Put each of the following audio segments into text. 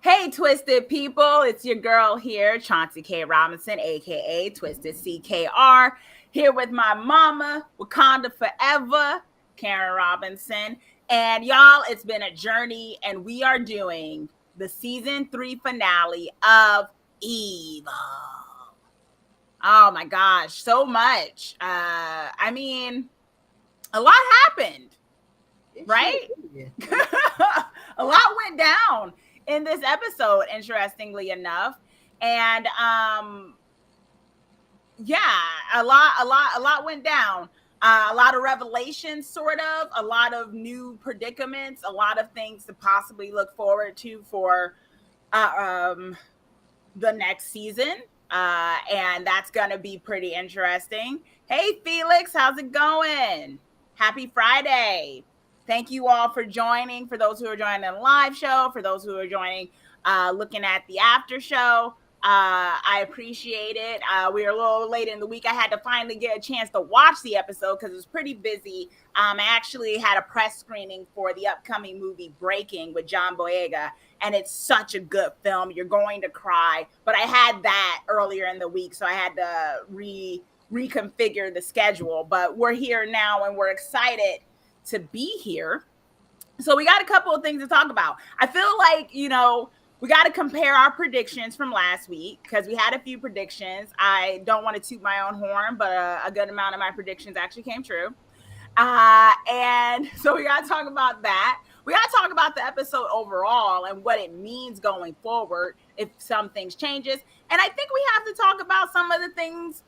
Hey, Twisted people, it's your girl here, Chauncey K. Robinson, aka Twisted CKR, here with my mama, Wakanda Forever, Karen Robinson. And y'all, it's been a journey, and we are doing the season 3 finale of Evil. Oh my gosh, so much. A lot happened, right? A lot went down in this episode, interestingly enough. And a lot went down. A lot of revelations, sort of, a lot of new predicaments, a lot of things to possibly look forward to for the next season. And that's gonna be pretty interesting. Hey Felix, how's it going? Happy Friday. Thank you all for joining. For those who are joining the live show, for those who are joining looking at the after show, I appreciate it. We were a little late in the week. I had to finally get a chance to watch the episode because it was pretty busy. I actually had a press screening for the upcoming movie Breaking with John Boyega, and it's such a good film. You're going to cry. But I had that earlier in the week, so I had to reconfigure the schedule. But we're here now, and we're excited to be here. So we got a couple of things to talk about. I feel like, we got to compare our predictions from last week because we had a few predictions. I don't want to toot my own horn, but a good amount of my predictions actually came true. And so we got to talk about that. We got to talk about the episode overall and what it means going forward if some things changes. And I think we have to talk about some of the things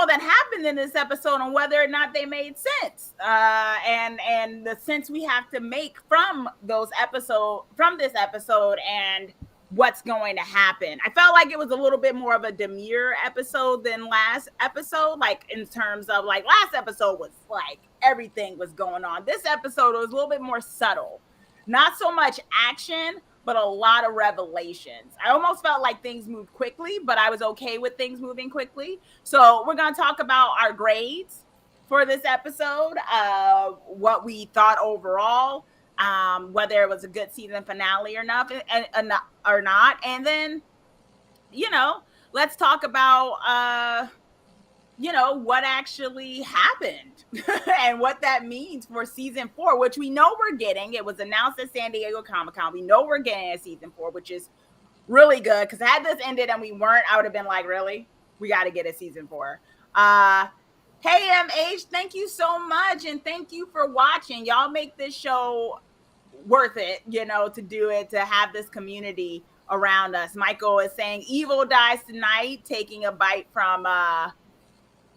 that happened in this episode and whether or not they made sense, and the sense we have to make from this episode and what's going to happen. I felt like it was a little bit more of a demure episode than last episode, like in terms of like last episode was like everything was going on. This episode was a little bit more subtle, not so much action, but a lot of revelations. I almost felt like things moved quickly, but I was okay with things moving quickly. So we're going to talk about our grades for this episode, what we thought overall, whether it was a good season finale or not. And then, let's talk about, what actually happened and what that means for season 4, which we know we're getting. It was announced at San Diego Comic-Con. We know we're getting a season 4, which is really good because had this ended and we weren't, I would have been like, really? We got to get a season 4. Hey, MH, thank you so much. And thank you for watching. Y'all make this show worth it, to do it, to have this community around us. Michael is saying Evil dies tonight, taking a bite from...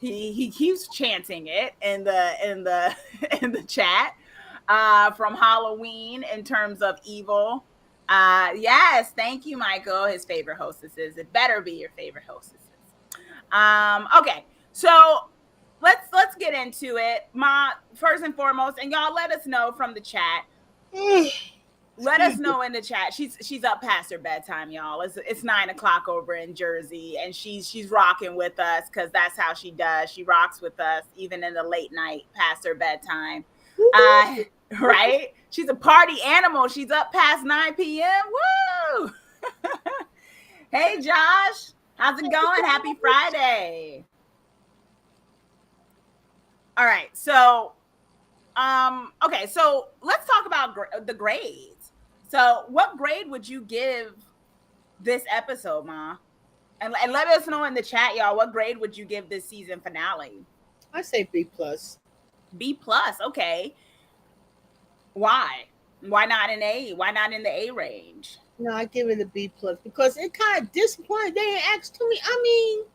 He keeps chanting it in the in the chat from Halloween in terms of Evil. Yes, thank you, Michael. His favorite hostesses. It better be your favorite hostesses. Okay, so let's get into it. First and foremost, and y'all let us know from the chat. Let us know in the chat. She's up past her bedtime, y'all. It's 9:00 over in Jersey, and she's rocking with us because that's how she does. She rocks with us even in the late night past her bedtime. Right? She's a party animal. She's up past 9 p.m. Woo! Hey, Josh, how's it going? Happy Friday. All right, so okay, so let's talk about the grades. So what grade would you give this episode, Ma? And let us know in the chat, y'all, what grade would you give this season finale? I say B plus. B plus, okay. Why? Why not an A? Why not in the A range? No, I give it a B plus because it kind of disappointed. They didn't ask to me. I mean,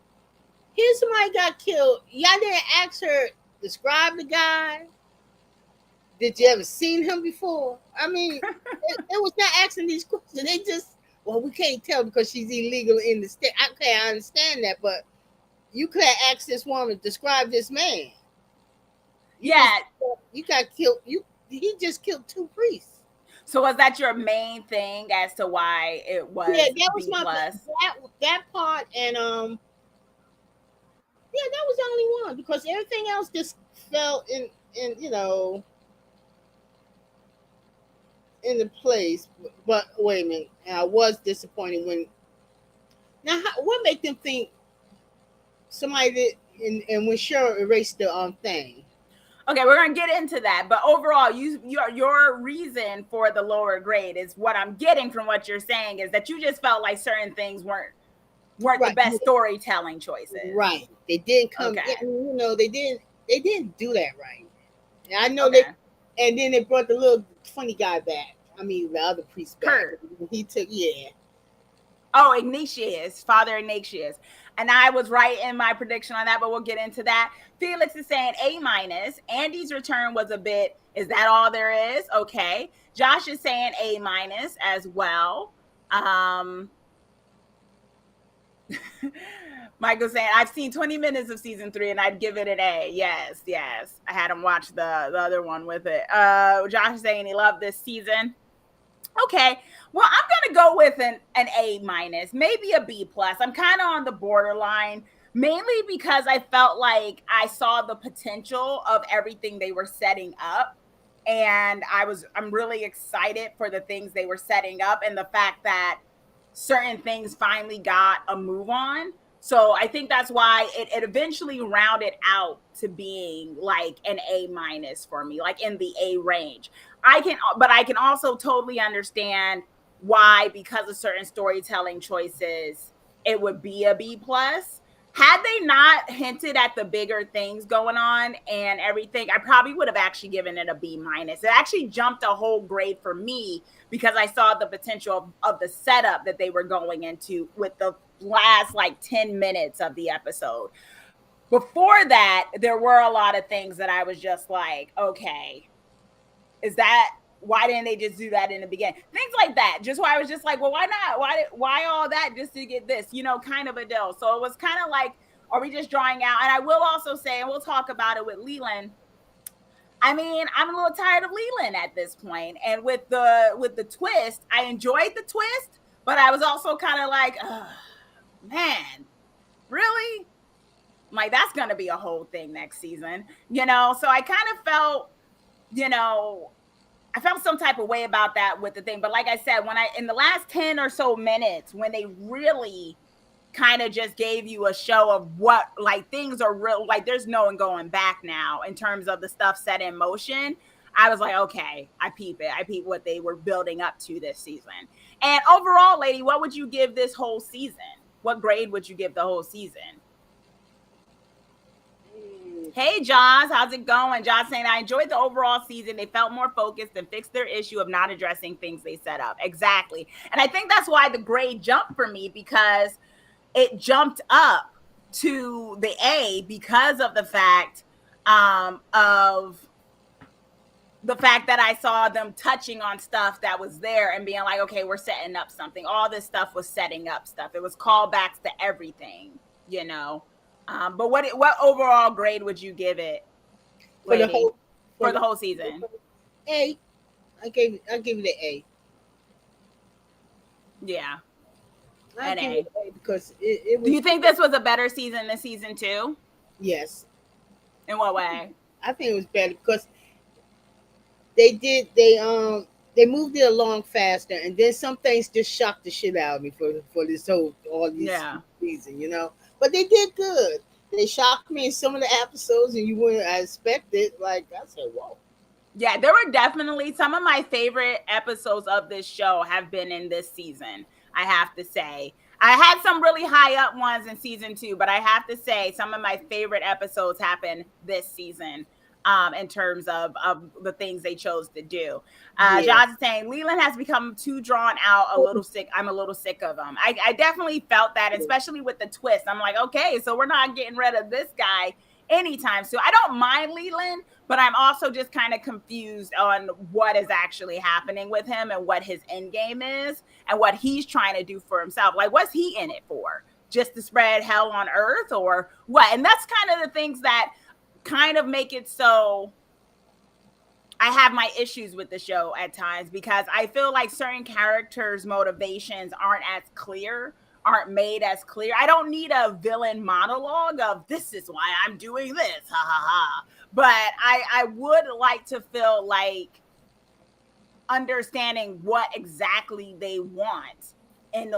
here's somebody got killed. Y'all didn't ask her, describe the guy. Did you ever seen him before? I mean, it was not asking these questions. They just, well, we can't tell because she's illegal in the state. Okay, I understand that, but you could have asked this woman, describe this man. You got killed. He just killed 2 priests. So was that your main thing as to why it was? Yeah, that was that part, and that was the only one because everything else just fell in in the place, but wait a minute. And I was disappointed when. Now, what make them think somebody did? And when Cheryl erased the thing. Okay, we're gonna get into that, but overall, your reason for the lower grade is what I'm getting from what you're saying is that you just felt like certain things weren't the Right. best storytelling choices. Right. They didn't come. Okay. They didn't. They didn't do that right. And I know they. Okay. And then they brought the little funny guy back. I mean, the other priest back. Kurt. He took. Yeah. Oh, Ignatius, Father Ignatius. And I was right in my prediction on that, but we'll get into that. Felix is saying A minus. Andy's return was a bit, is that all there is? Okay. Josh is saying A minus as well. Michael's saying, I've seen 20 minutes of season 3 and I'd give it an A. Yes, yes. I had him watch the other one with it. Josh is saying he loved this season. Okay, well, I'm gonna go with an A minus, maybe a B plus. I'm kind of on the borderline, mainly because I felt like I saw the potential of everything they were setting up, and I'm really excited for the things they were setting up and the fact that certain things finally got a move on. So I think that's why it eventually rounded out to being like an A minus for me, like in the A range. But I can also totally understand why, because of certain storytelling choices, it would be a B plus. Had they not hinted at the bigger things going on and everything, I probably would have actually given it a B minus. It actually jumped a whole grade for me because I saw the potential of the setup that they were going into with the last like 10 minutes of the episode. Before that, there were a lot of things that I was just like, okay, why didn't they just do that in the beginning? Things like that. Just why I was just like, well, why not? Why all that just to get this, kind of a deal. So it was kind of like, are we just drawing out? And I will also say, and we'll talk about it with Leland. I mean, I'm a little tired of Leland at this point. And with the twist, I enjoyed the twist, but I was also kind of like, man, really? Like, that's going to be a whole thing next season, So I kind of felt, I felt some type of way about that with the thing. But like I said, in the last 10 or so minutes, when they really kind of just gave you a show of what, like, things are real, like there's no one going back now in terms of the stuff set in motion, I was like, okay, I peep it. I peep what they were building up to this season. And overall, lady, what would you give this whole season? What grade would you give the whole season? Hey, Josh, how's it going? Josh saying, I enjoyed the overall season. They felt more focused and fixed their issue of not addressing things they set up. Exactly. And I think that's why the grade jumped for me, because it jumped up to the A because of the fact that I saw them touching on stuff that was there and being like, okay, we're setting up something. All this stuff was setting up stuff. It was callbacks to everything, But what overall grade would you give it, lady, for the whole season? A. I gave it an A. Yeah. An A because it was. Do you think this was a better season than season 2? Yes. In what way? I think it was better because they moved it along faster, and then some things just shocked the shit out of me for this all these season, But they did good. They shocked me in some of the episodes, and you wouldn't expect it. Like, I said, whoa. Yeah, there were definitely some of my favorite episodes of this show have been in this season, I have to say. I had some really high up ones in season 2, but I have to say some of my favorite episodes happened this season. In terms of the things they chose to do. Josh is saying, Leland has become too drawn out, a little sick. I'm a little sick of him. I definitely felt that, especially with the twist. I'm like, okay, so we're not getting rid of this guy anytime soon. I don't mind Leland, but I'm also just kind of confused on what is actually happening with him and what his end game is and what he's trying to do for himself. Like, what's he in it for? Just to spread hell on earth or what? And that's kind of the things that kind of make it so I have my issues with the show at times, because I feel like certain characters' motivations aren't made as clear. I don't need a villain monologue of this is why I'm doing this, ha ha ha. But I would like to feel like understanding what exactly they want in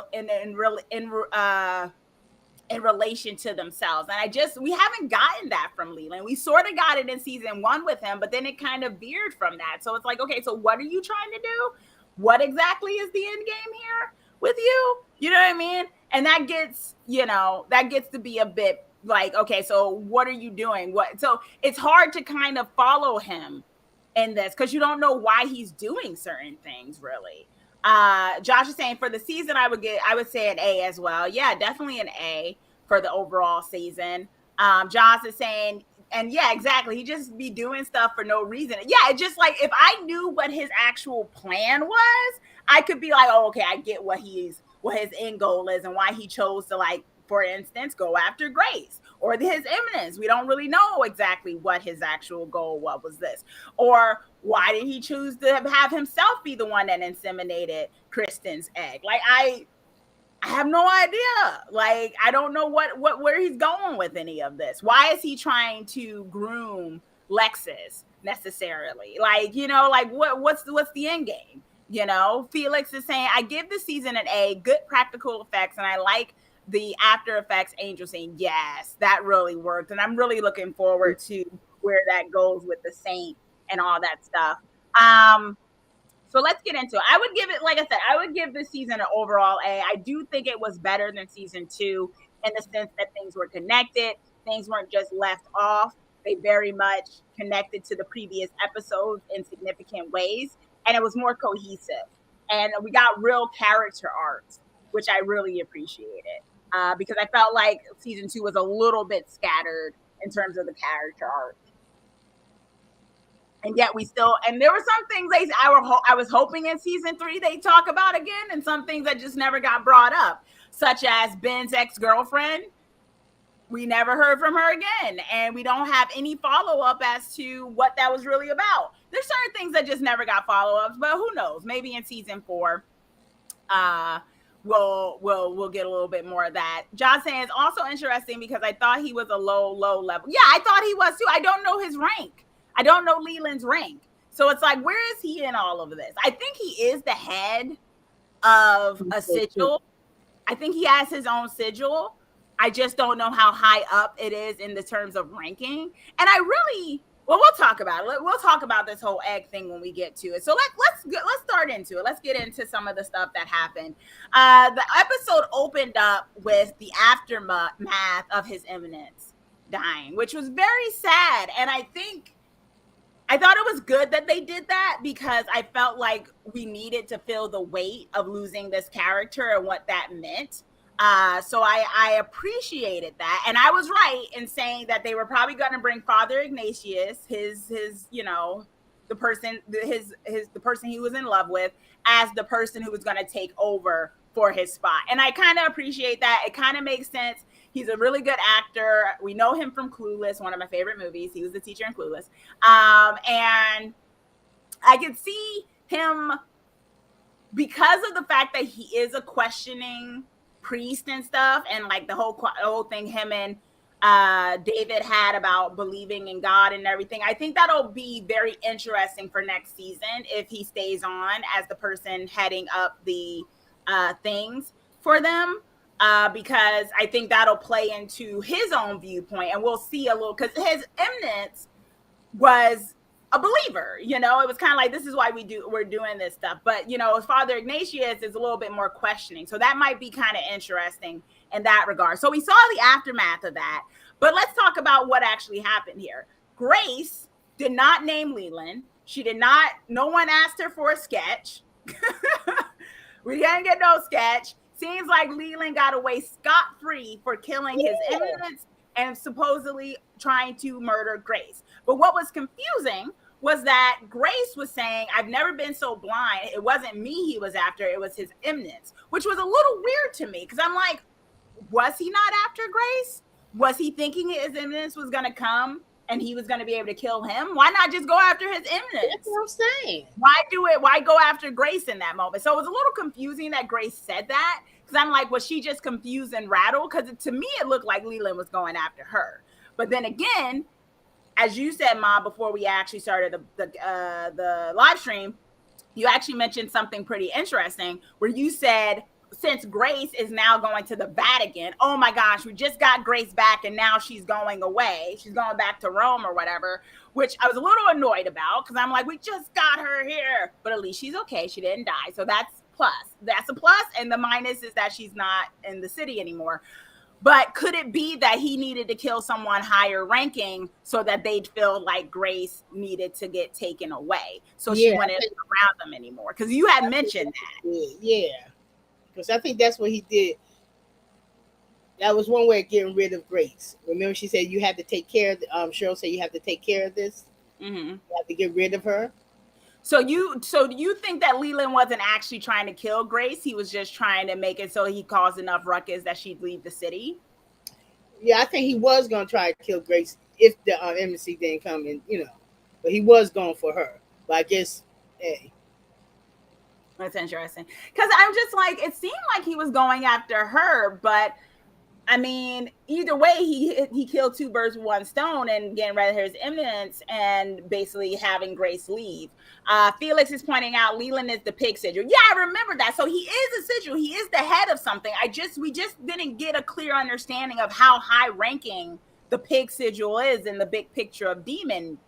relation to themselves. And we haven't gotten that from Leland. We sort of got it in season 1 with him, but then it kind of veered from that. So it's like, okay, so what are you trying to do? What exactly is the end game here with you? You know what I mean? And that gets to be a bit like, okay, so what are you doing? So it's hard to kind of follow him in this because you don't know why he's doing certain things, really. Josh is saying for the season, I would say an A as well. Yeah, definitely an A for the overall season. Josh is saying, and yeah, exactly. He just be doing stuff for no reason. Yeah, it's just like if I knew what his actual plan was, I could be like, oh, okay, I get what his end goal is and why he chose to, like, for instance, go after Grace or his eminence. We don't really know exactly what his actual goal was this. Or why did he choose to have himself be the one that inseminated Kristen's egg? Like, I have no idea. Like, I don't know where he's going with any of this. Why is he trying to groom Lexus necessarily? Like, like what's the end game? Felix is saying, I give the season an A, good practical effects, and I like the After Effects Angel saying, yes, that really worked. And I'm really looking forward to where that goes with the Saint and all that stuff. So let's get into it. I would give it, like I said, I would give this season an overall A. I do think it was better than season 2 in the sense that things were connected. Things weren't just left off. They very much connected to the previous episodes in significant ways. And it was more cohesive. And we got real character arcs, which I really appreciated. Because I felt like season 2 was a little bit scattered in terms of the character arc. And yet and there were some things I was hoping in season 3 they talk about again, and some things that just never got brought up, such as Ben's ex-girlfriend. We never heard from her again, and we don't have any follow-up as to what that was really about. There's certain things that just never got follow-ups, but who knows? Maybe in season 4, we'll get a little bit more of that. John saying it's also interesting because I thought he was a low level. Yeah, I thought he was too. I don't know his rank. I don't know Leland's rank. So it's like, where is he in all of this? I think he is the head of a sigil. I think he has his own sigil. I just don't know how high up it is in the terms of ranking. And we'll talk about it. We'll talk about this whole egg thing when we get to it. So let's start into it. Let's get into some of the stuff that happened. The episode opened up with the aftermath of his eminence dying, which was very sad. And I thought it was good that they did that because I felt like we needed to feel the weight of losing this character and what that meant. So I appreciated that. And I was right in saying that they were probably going to bring Father Ignatius, the person he was in love with, as the person who was going to take over for his spot. And I kind of appreciate that. It kind of makes sense. He's a really good actor. We know him from Clueless, one of my favorite movies. He was the teacher in Clueless. And I could see him, because of the fact that he is a questioning priest and stuff, and like the whole thing him and David had about believing in God and everything. I think that'll be very interesting for next season if he stays on as the person heading up the things for them. Because I think that'll play into his own viewpoint, and we'll see a little, because his eminence was a believer, it was kind of like, this is why we're doing this stuff. But, Father Ignatius is a little bit more questioning. So that might be kind of interesting in that regard. So we saw the aftermath of that, but let's talk about what actually happened here. Grace did not name Leland. No one asked her for a sketch. We didn't get no sketch. Seems like Leland got away scot-free for killing his eminence and supposedly trying to murder Grace. But what was confusing was that Grace was saying, I've never been so blind. It wasn't me he was after. It was his eminence, which was a little weird to me because I'm like, was he not after Grace? Was he thinking his eminence was going to come and he was going to be able to kill him? Why not just go after his eminence? That's what I'm saying. Why do it? Why go after Grace in that moment? So it was a little confusing that Grace said that, because I'm like, was she just confused and rattled? Because to me, it looked like Leland was going after her. But then again, as you said, Ma, before we actually started the live stream, you actually mentioned something pretty interesting where you said, since Grace is now going to the Vatican, oh my gosh, we just got Grace back and now she's going away. She's going back to Rome or whatever, which I was a little annoyed about because I'm like, we just got her here. But at least she's okay. She didn't die. So that's plus. That's a plus. And the minus is that she's not in the city anymore. But could it be that he needed to kill someone higher ranking so that they'd feel like Grace needed to get taken away? So she wouldn't be around them anymore? Because you had mentioned that. Yeah. Because I think that's what he did. That was one way of getting rid of Grace. Remember, she said you had to take care of. Cheryl said you have to take care of this. Mm-hmm. You have to get rid of her. So do you think that Leland wasn't actually trying to kill Grace? He was just trying to make it so he caused enough ruckus that she'd leave the city? Yeah, I think he was going to try to kill Grace if the embassy didn't come in, But he was going for her. But I guess, hey. That's interesting. Because I'm just like, it seemed like he was going after her, but I mean, either way, he killed two birds with one stone and getting rid of his eminence and basically having Grace leave. Felix is pointing out Leland is the pig sigil. Yeah, I remember that. So he is a sigil. He is the head of something. We just didn't get a clear understanding of how high ranking the pig sigil is in the big picture of demon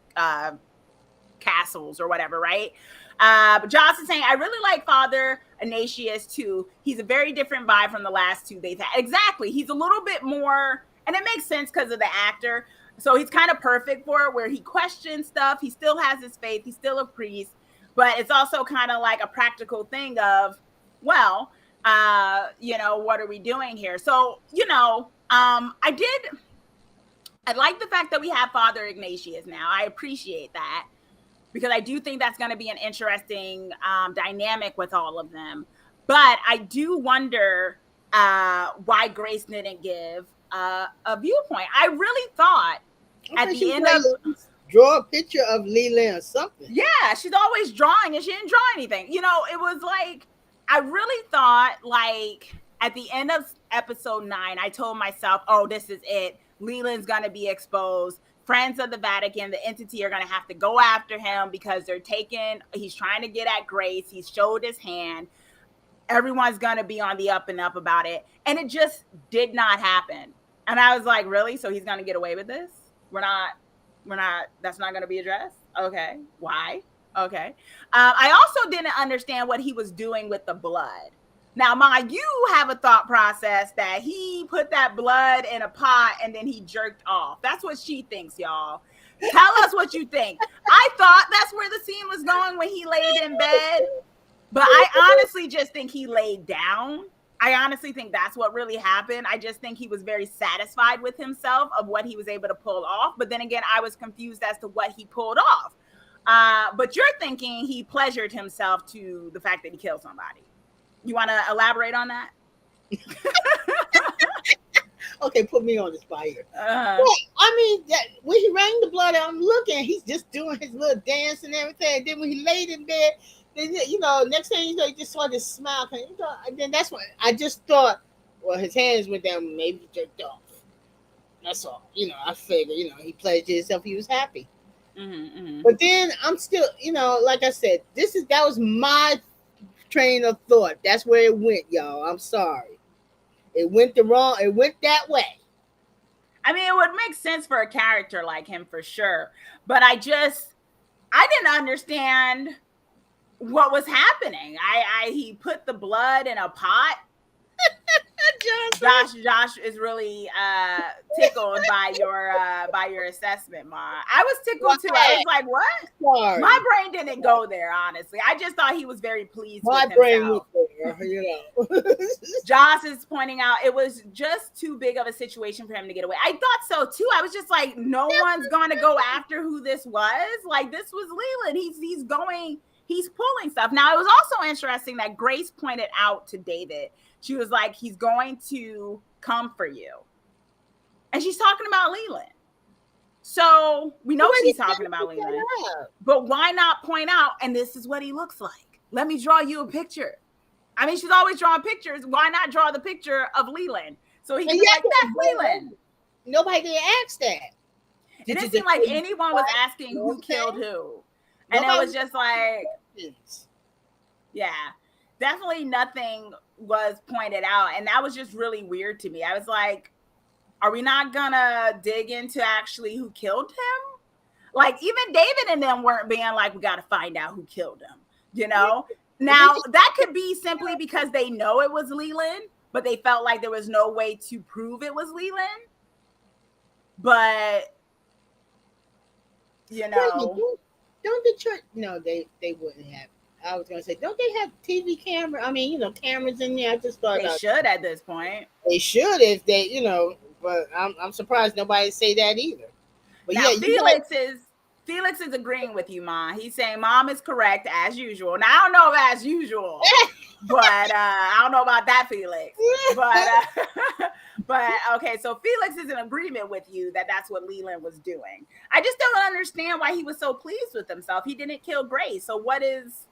castles or whatever, right? But Joss is saying, I really like Father Ignatius too. He's a very different vibe from the last two they've had. Exactly. He's a little bit more, and it makes sense because of the actor. So he's kind of perfect for it, where he questions stuff. He still has his faith. He's still a priest, but it's also kind of like a practical thing of, well, what are we doing here? So, I like the fact that we have Father Ignatius now. I appreciate that, because I do think that's going to be an interesting dynamic with all of them. But I do wonder why Grace didn't give a viewpoint. I really thought at the end of... Draw a picture of Leland or something. Yeah, she's always drawing and she didn't draw anything. It was like, I really thought like at the end of episode 9, I told myself, oh, this is it. Leland's going to be exposed. Friends of the Vatican, the entity, are going to have to go after him because he's trying to get at Grace. He's showed his hand. Everyone's going to be on the up and up about it. And it just did not happen. And I was like, really? So he's going to get away with this? That's not going to be addressed? Okay. Why? Okay. I also didn't understand what he was doing with the blood. Now, you have a thought process that he put that blood in a pot and then he jerked off. That's what she thinks, y'all. Tell us what you think. I thought that's where the scene was going when he laid in bed, but I honestly just think he laid down. I honestly think that's what really happened. I just think he was very satisfied with himself of what he was able to pull off. But then again, I was confused as to what he pulled off. But you're thinking he pleasured himself to the fact that he killed somebody. You want to elaborate on that? Okay, put me on the spot here. Well, I mean, when he rang the blood, I'm looking, he's just doing his little dance and everything. And then when he laid in bed, then, next thing you just saw this smile. And then that's when I just thought, well, his hands went down, maybe he jerked off. That's all. I figured, he pledged himself, he was happy. Mm-hmm, mm-hmm. But then I'm still, like I said, that was my train of thought. That's where it went, y'all. I'm sorry. It went that way. I mean, it would make sense for a character like him for sure. But I didn't understand what was happening. He put the blood in a pot. Josh is really tickled by your assessment, Ma. I was tickled too. I was like, what? Sorry. My brain didn't go there, honestly. I just thought he was very pleased with himself. My brain was there, Josh is pointing out it was just too big of a situation for him to get away. I thought so too. I was just like, no one's gonna go after who this was. Like, this was Leland. He's pulling stuff. Now, it was also interesting that Grace pointed out to David, she was like, he's going to come for you. And she's talking about Leland. So we know she's talking about Leland. But why not point out, and this is what he looks like. Let me draw you a picture. I mean, she's always drawing pictures. Why not draw the picture of Leland? So he can be like, that's Leland. Nobody did ask that. It didn't seem like anyone was asking who killed who. And it was just like, Yeah. Definitely nothing was pointed out. And that was just really weird to me. I was like, are we not gonna dig into actually who killed him? Like, even David and them weren't being like, we got to find out who killed him, you Yeah. know? And they Now, just, that could be simply because they know it was Leland, but they felt like there was no way to prove it was Leland. But, you wait a minute, know, don't the church? No, they wouldn't have. I was gonna say, don't they have TV camera? I mean, cameras in there. I just thought they about should at this point. they should if they. But I'm surprised nobody say that either. But yeah, Now, you right. Felix is agreeing with you, Ma. He's saying Mom is correct as usual. Now, I don't know if as usual, but I don't know about that, Felix. But but okay, so Felix is in agreement with you that that's what Leland was doing. I just don't understand why he was so pleased with himself. He didn't kill Grace. So what is,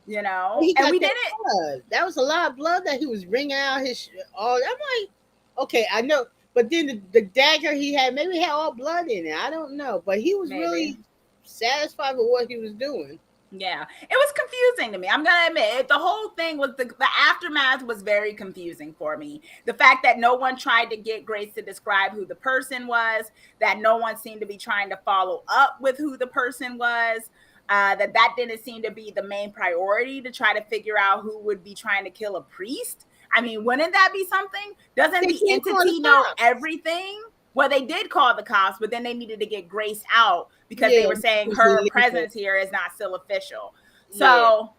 He and got we that didn't blood. That was a lot of blood that he was wringing out his all. I'm like, okay, I know. But then the dagger he had, maybe it had all blood in it. I don't know. But he was maybe. really satisfied with what he was doing. Yeah, it was confusing to me. I'm gonna admit it. The whole thing was the aftermath was very confusing for me. The fact that no one tried to get Grace to describe who the person was, that no one seemed to be trying to follow up with who the person was, that didn't seem to be the main priority to try to figure out who would be trying to kill a priest. I mean, wouldn't that be something? Doesn't They the did call the entity know cops. everything? Well, they did call the cops, but then they needed to get Grace out because they Yeah, were saying it was her illegal. presence here is not still official. Yeah. So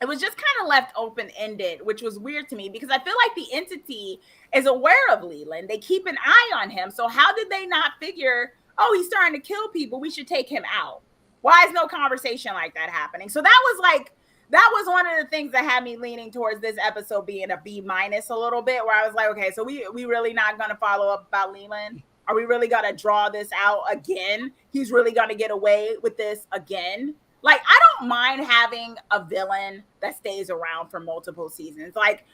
it was just kind of left open ended, which was weird to me because I feel like the entity is aware of Leland. They keep an eye on him. So how did they not figure, oh, he's starting to kill people, we should take him out? Why is no conversation like that happening? So that was one of the things that had me leaning towards this episode being a B minus a little bit, where I was like, okay, so we really not going to follow up about Leland? Are we really going to draw this out again? He's really going to get away with this again? Like, I don't mind having a villain that stays around for multiple seasons. Like,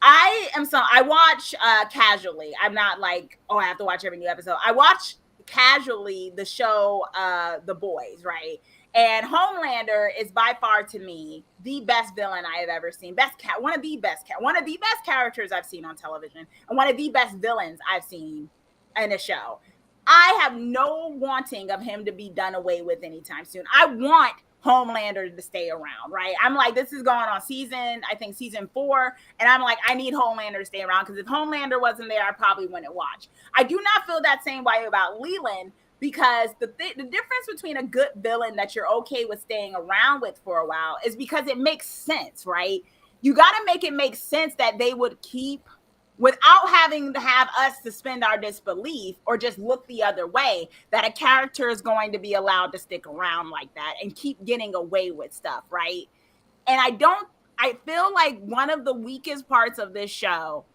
I watch casually. I'm not like, oh, I have to watch every new episode. I watch casually the show The Boys, right? And Homelander is by far to me the best villain I have ever seen. One of the best characters I've seen on television, and one of the best villains I've seen in a show. I have no wanting of him to be done away with anytime soon. I want Homelander to stay around, right? I'm like, this is going on I think season 4, and I'm like, I need Homelander to stay around because if Homelander wasn't there, I probably wouldn't watch. I do not feel that same way about Leland because the difference between a good villain that you're okay with staying around with for a while is because it makes sense, right? You got to make it make sense that they would keep without having to have us suspend our disbelief or just look the other way, that a character is going to be allowed to stick around like that and keep getting away with stuff, right? And I feel like one of the weakest parts of this show,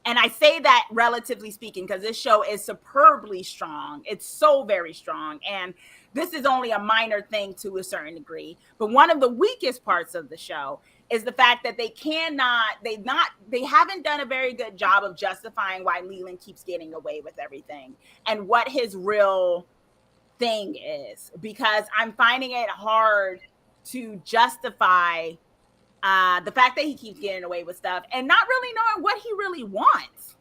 and I say that relatively speaking because this show is superbly strong. It's so very strong. And this is only a minor thing to a certain degree. But one of the weakest parts of the show is the fact that they haven't done a very good job of justifying why Leland keeps getting away with everything and what his real thing is. Because I'm finding it hard to justify the fact that he keeps getting away with stuff and not really knowing what he really wants,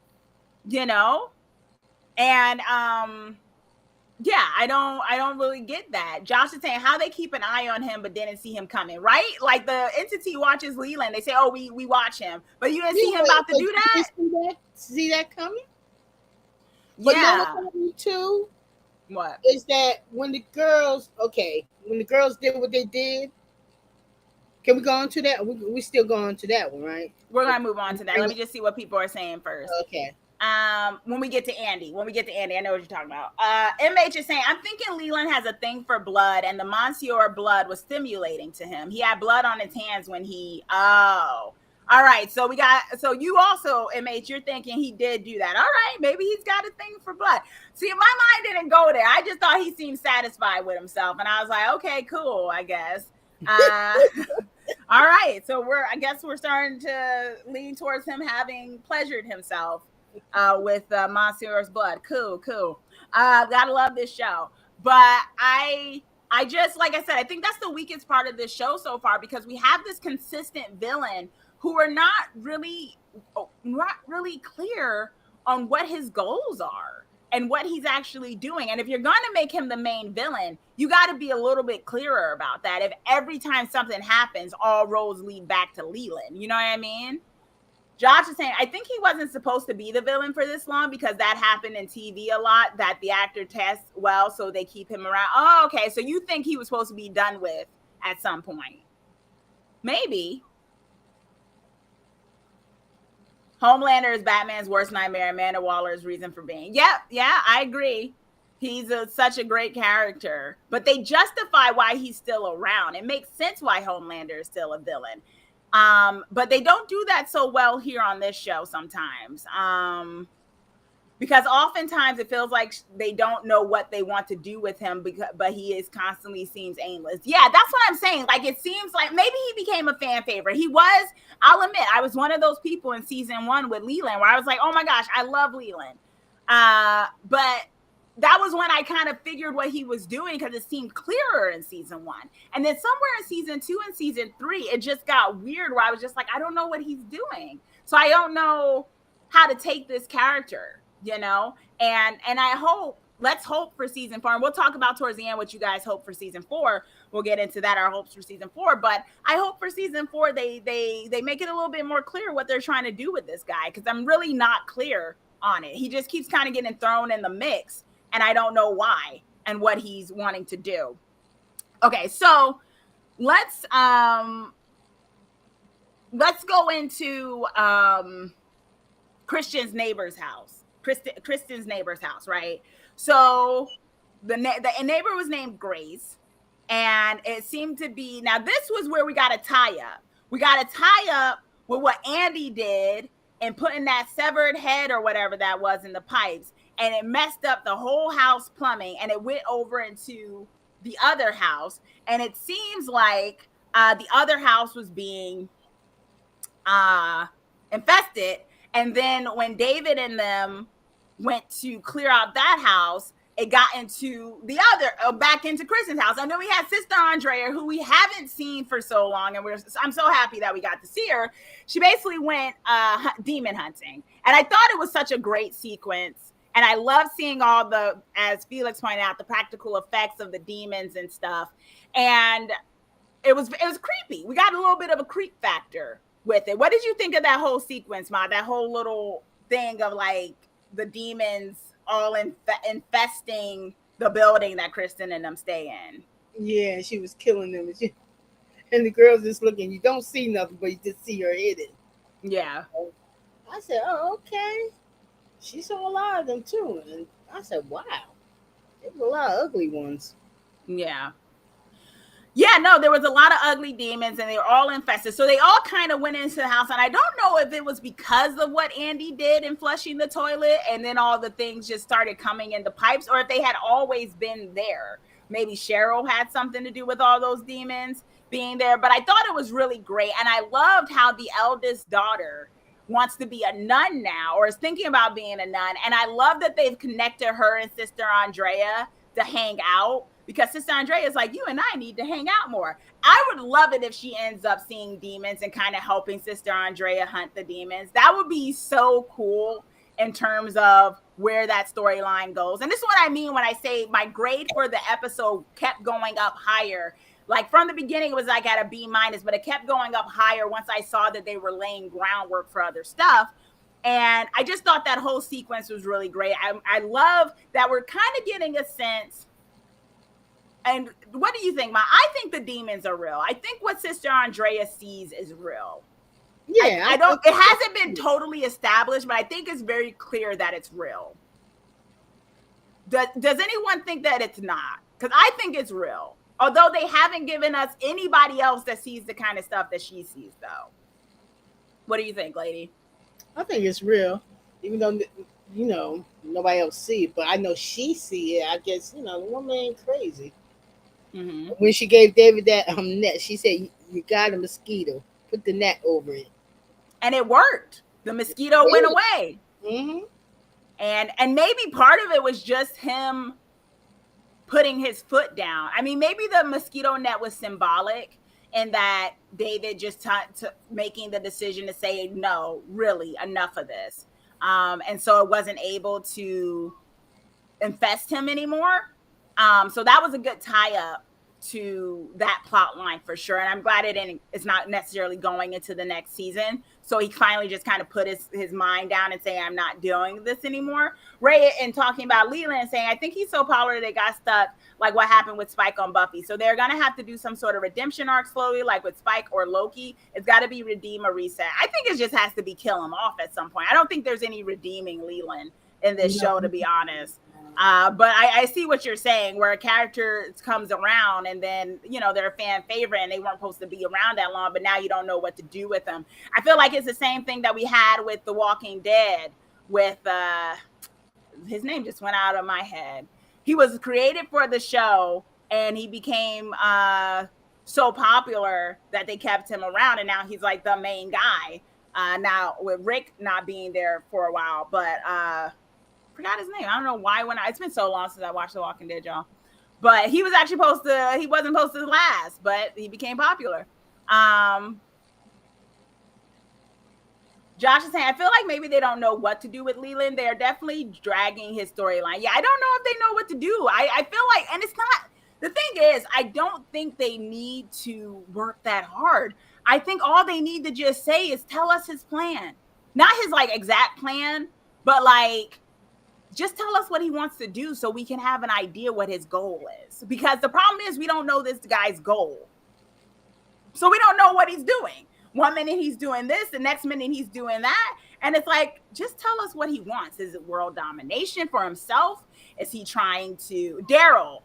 you know? And yeah, I don't really get that. Josh is saying how they keep an eye on him but didn't see him coming, right? Like the entity watches Leland. They say, oh, we watch him, but you didn't see him about to do that. See that coming? But no Yeah. one too. What? Is that when the girls did what they did? Can we go on to that? We still go on to that one, right? We're gonna move on to that. Let me just see what people are saying first. Okay. When we get to Andy, I know what you're talking about. MH is saying, I'm thinking Leland has a thing for blood, and the Monsieur blood was stimulating to him. He had blood on his hands when all right. So you also, MH, you're thinking he did do that. All right, maybe he's got a thing for blood. See, my mind didn't go there. I just thought he seemed satisfied with himself, and I was like, okay, cool, I guess. All right, so I guess we're starting to lean towards him having pleasured himself with Monsieur's blood. Cool. Gotta love this show. But I I just, like I said, I think that's the weakest part of this show so far, because we have this consistent villain who are not really clear on what his goals are and what he's actually doing. And if you're going to make him the main villain, you got to be a little bit clearer about that. If every time something happens, all roads lead back to Leland, you know what I mean? Josh is saying, I think he wasn't supposed to be the villain for this long, because that happened in TV a lot, that the actor tests well, so they keep him around. Oh, okay. So you think he was supposed to be done with at some point? Maybe. Homelander is Batman's worst nightmare. Amanda Waller's reason for being. Yeah, I agree. He's such a great character. But they justify why he's still around. It makes sense why Homelander is still a villain. But they don't do that so well here on this show sometimes. Because oftentimes it feels like they don't know what they want to do with him, but he is constantly seems aimless. Yeah, that's what I'm saying. Like, it seems like maybe he became a fan favorite. He was, I'll admit, I was one of those people in season 1 with Leland where I was like, oh my gosh, I love Leland. But that was when I kind of figured what he was doing, because it seemed clearer in season 1. And then somewhere in season 2 and season 3, it just got weird where I was just like, I don't know what he's doing. So I don't know how to take this character. You know, and I hope, let's hope for season 4, and we'll talk about towards the end what you guys hope for season 4. We'll get into that, our hopes for season 4. But I hope for season 4 they make it a little bit more clear what they're trying to do with this guy, because I'm really not clear on it. He just keeps kind of getting thrown in the mix, and I don't know why and what he's wanting to do. Okay, so let's go into Kristen's neighbor's house, right? So the neighbor was named Grace, and it seemed to be, now this was where we got to tie up. We got to tie up with what Andy did and putting that severed head or whatever that was in the pipes, and it messed up the whole house plumbing, and it went over into the other house, and it seems like the other house was being infested. And then when David and them went to clear out that house, it got into the other, back into Kristen's house. And then we had Sister Andrea, who we haven't seen for so long, and I'm so happy that we got to see her. She basically went demon hunting, and I thought it was such a great sequence. And I love seeing all the, as Felix pointed out, the practical effects of the demons and stuff. And it was creepy. We got a little bit of a creep factor with it. What did you think of that whole sequence, Ma? That whole little thing of like the demons all infesting the building that Kristen and them stay in. Yeah, she was killing them. And the girls just looking. You don't see nothing, but you just see her hit it. Yeah. I said, oh, okay. She saw a lot of them too. And I said, wow. There were a lot of ugly ones. Yeah. Yeah, no, there was a lot of ugly demons, and they were all infested. So they all kind of went into the house, and I don't know if it was because of what Andy did in flushing the toilet, and then all the things just started coming in the pipes, or if they had always been there. Maybe Cheryl had something to do with all those demons being there. But I thought it was really great, and I loved how the eldest daughter wants to be a nun now, or is thinking about being a nun. And I love that they've connected her and Sister Andrea to hang out, because Sister Andrea is like, you and I need to hang out more. I would love it if she ends up seeing demons and kind of helping Sister Andrea hunt the demons. That would be so cool in terms of where that storyline goes. And this is what I mean when I say my grade for the episode kept going up higher. Like from the beginning, it was like at a B-, but it kept going up higher once I saw that they were laying groundwork for other stuff. And I just thought that whole sequence was really great. I love that we're kind of getting a sense. And what do you think, Ma? I think the demons are real. I think what Sister Andrea sees is real. Yeah. I don't, it hasn't been totally established, but I think it's very clear that it's real. Does anyone think that it's not? Because I think it's real. Although they haven't given us anybody else that sees the kind of stuff that she sees, though. What do you think, lady? I think it's real. Even though, nobody else see it. But I know she see it. I guess, the woman ain't crazy. Mm-hmm. When she gave David that net, she said, you got a mosquito. Put the net over it. And it worked. The mosquito went away. Mm-hmm. And maybe part of it was just him putting his foot down. I mean, maybe the mosquito net was symbolic in that David just making the decision to say, no, really, enough of this. And so it wasn't able to infest him anymore. So that was a good tie up to that plot line for sure. And I'm glad it's not necessarily going into the next season. So he finally just kind of put his mind down and saying, I'm not doing this anymore. Ray, and talking about Leland and saying, I think he's so popular they got stuck, like what happened with Spike on Buffy. So they're going to have to do some sort of redemption arc slowly, like with Spike or Loki. It's got to be redeem or reset. I think it just has to be kill him off at some point. I don't think there's any redeeming Leland in this show, to be honest. But I see what you're saying, where a character comes around and then, they're a fan favorite and they weren't supposed to be around that long, but now you don't know what to do with them. I feel like it's the same thing that we had with The Walking Dead with, his name just went out of my head. He was created for the show and he became so popular that they kept him around, and now he's like the main guy. Now with Rick not being there for a while, but forgot his name. I don't know why it's been so long since I watched The Walking Dead, y'all. But he was actually he wasn't supposed to last, but he became popular. Josh is saying, I feel like maybe they don't know what to do with Leland. They are definitely dragging his storyline. Yeah, I don't know if they know what to do. I feel like, and it's not, the thing is, I don't think they need to work that hard. I think all they need to just say is tell us his plan. Not his like exact plan, but like, just tell us what he wants to do so we can have an idea what his goal is. Because the problem is we don't know this guy's goal. So we don't know what he's doing. One minute he's doing this, the next minute he's doing that. And it's like, just tell us what he wants. Is it world domination for himself? Is he trying to... Daryl.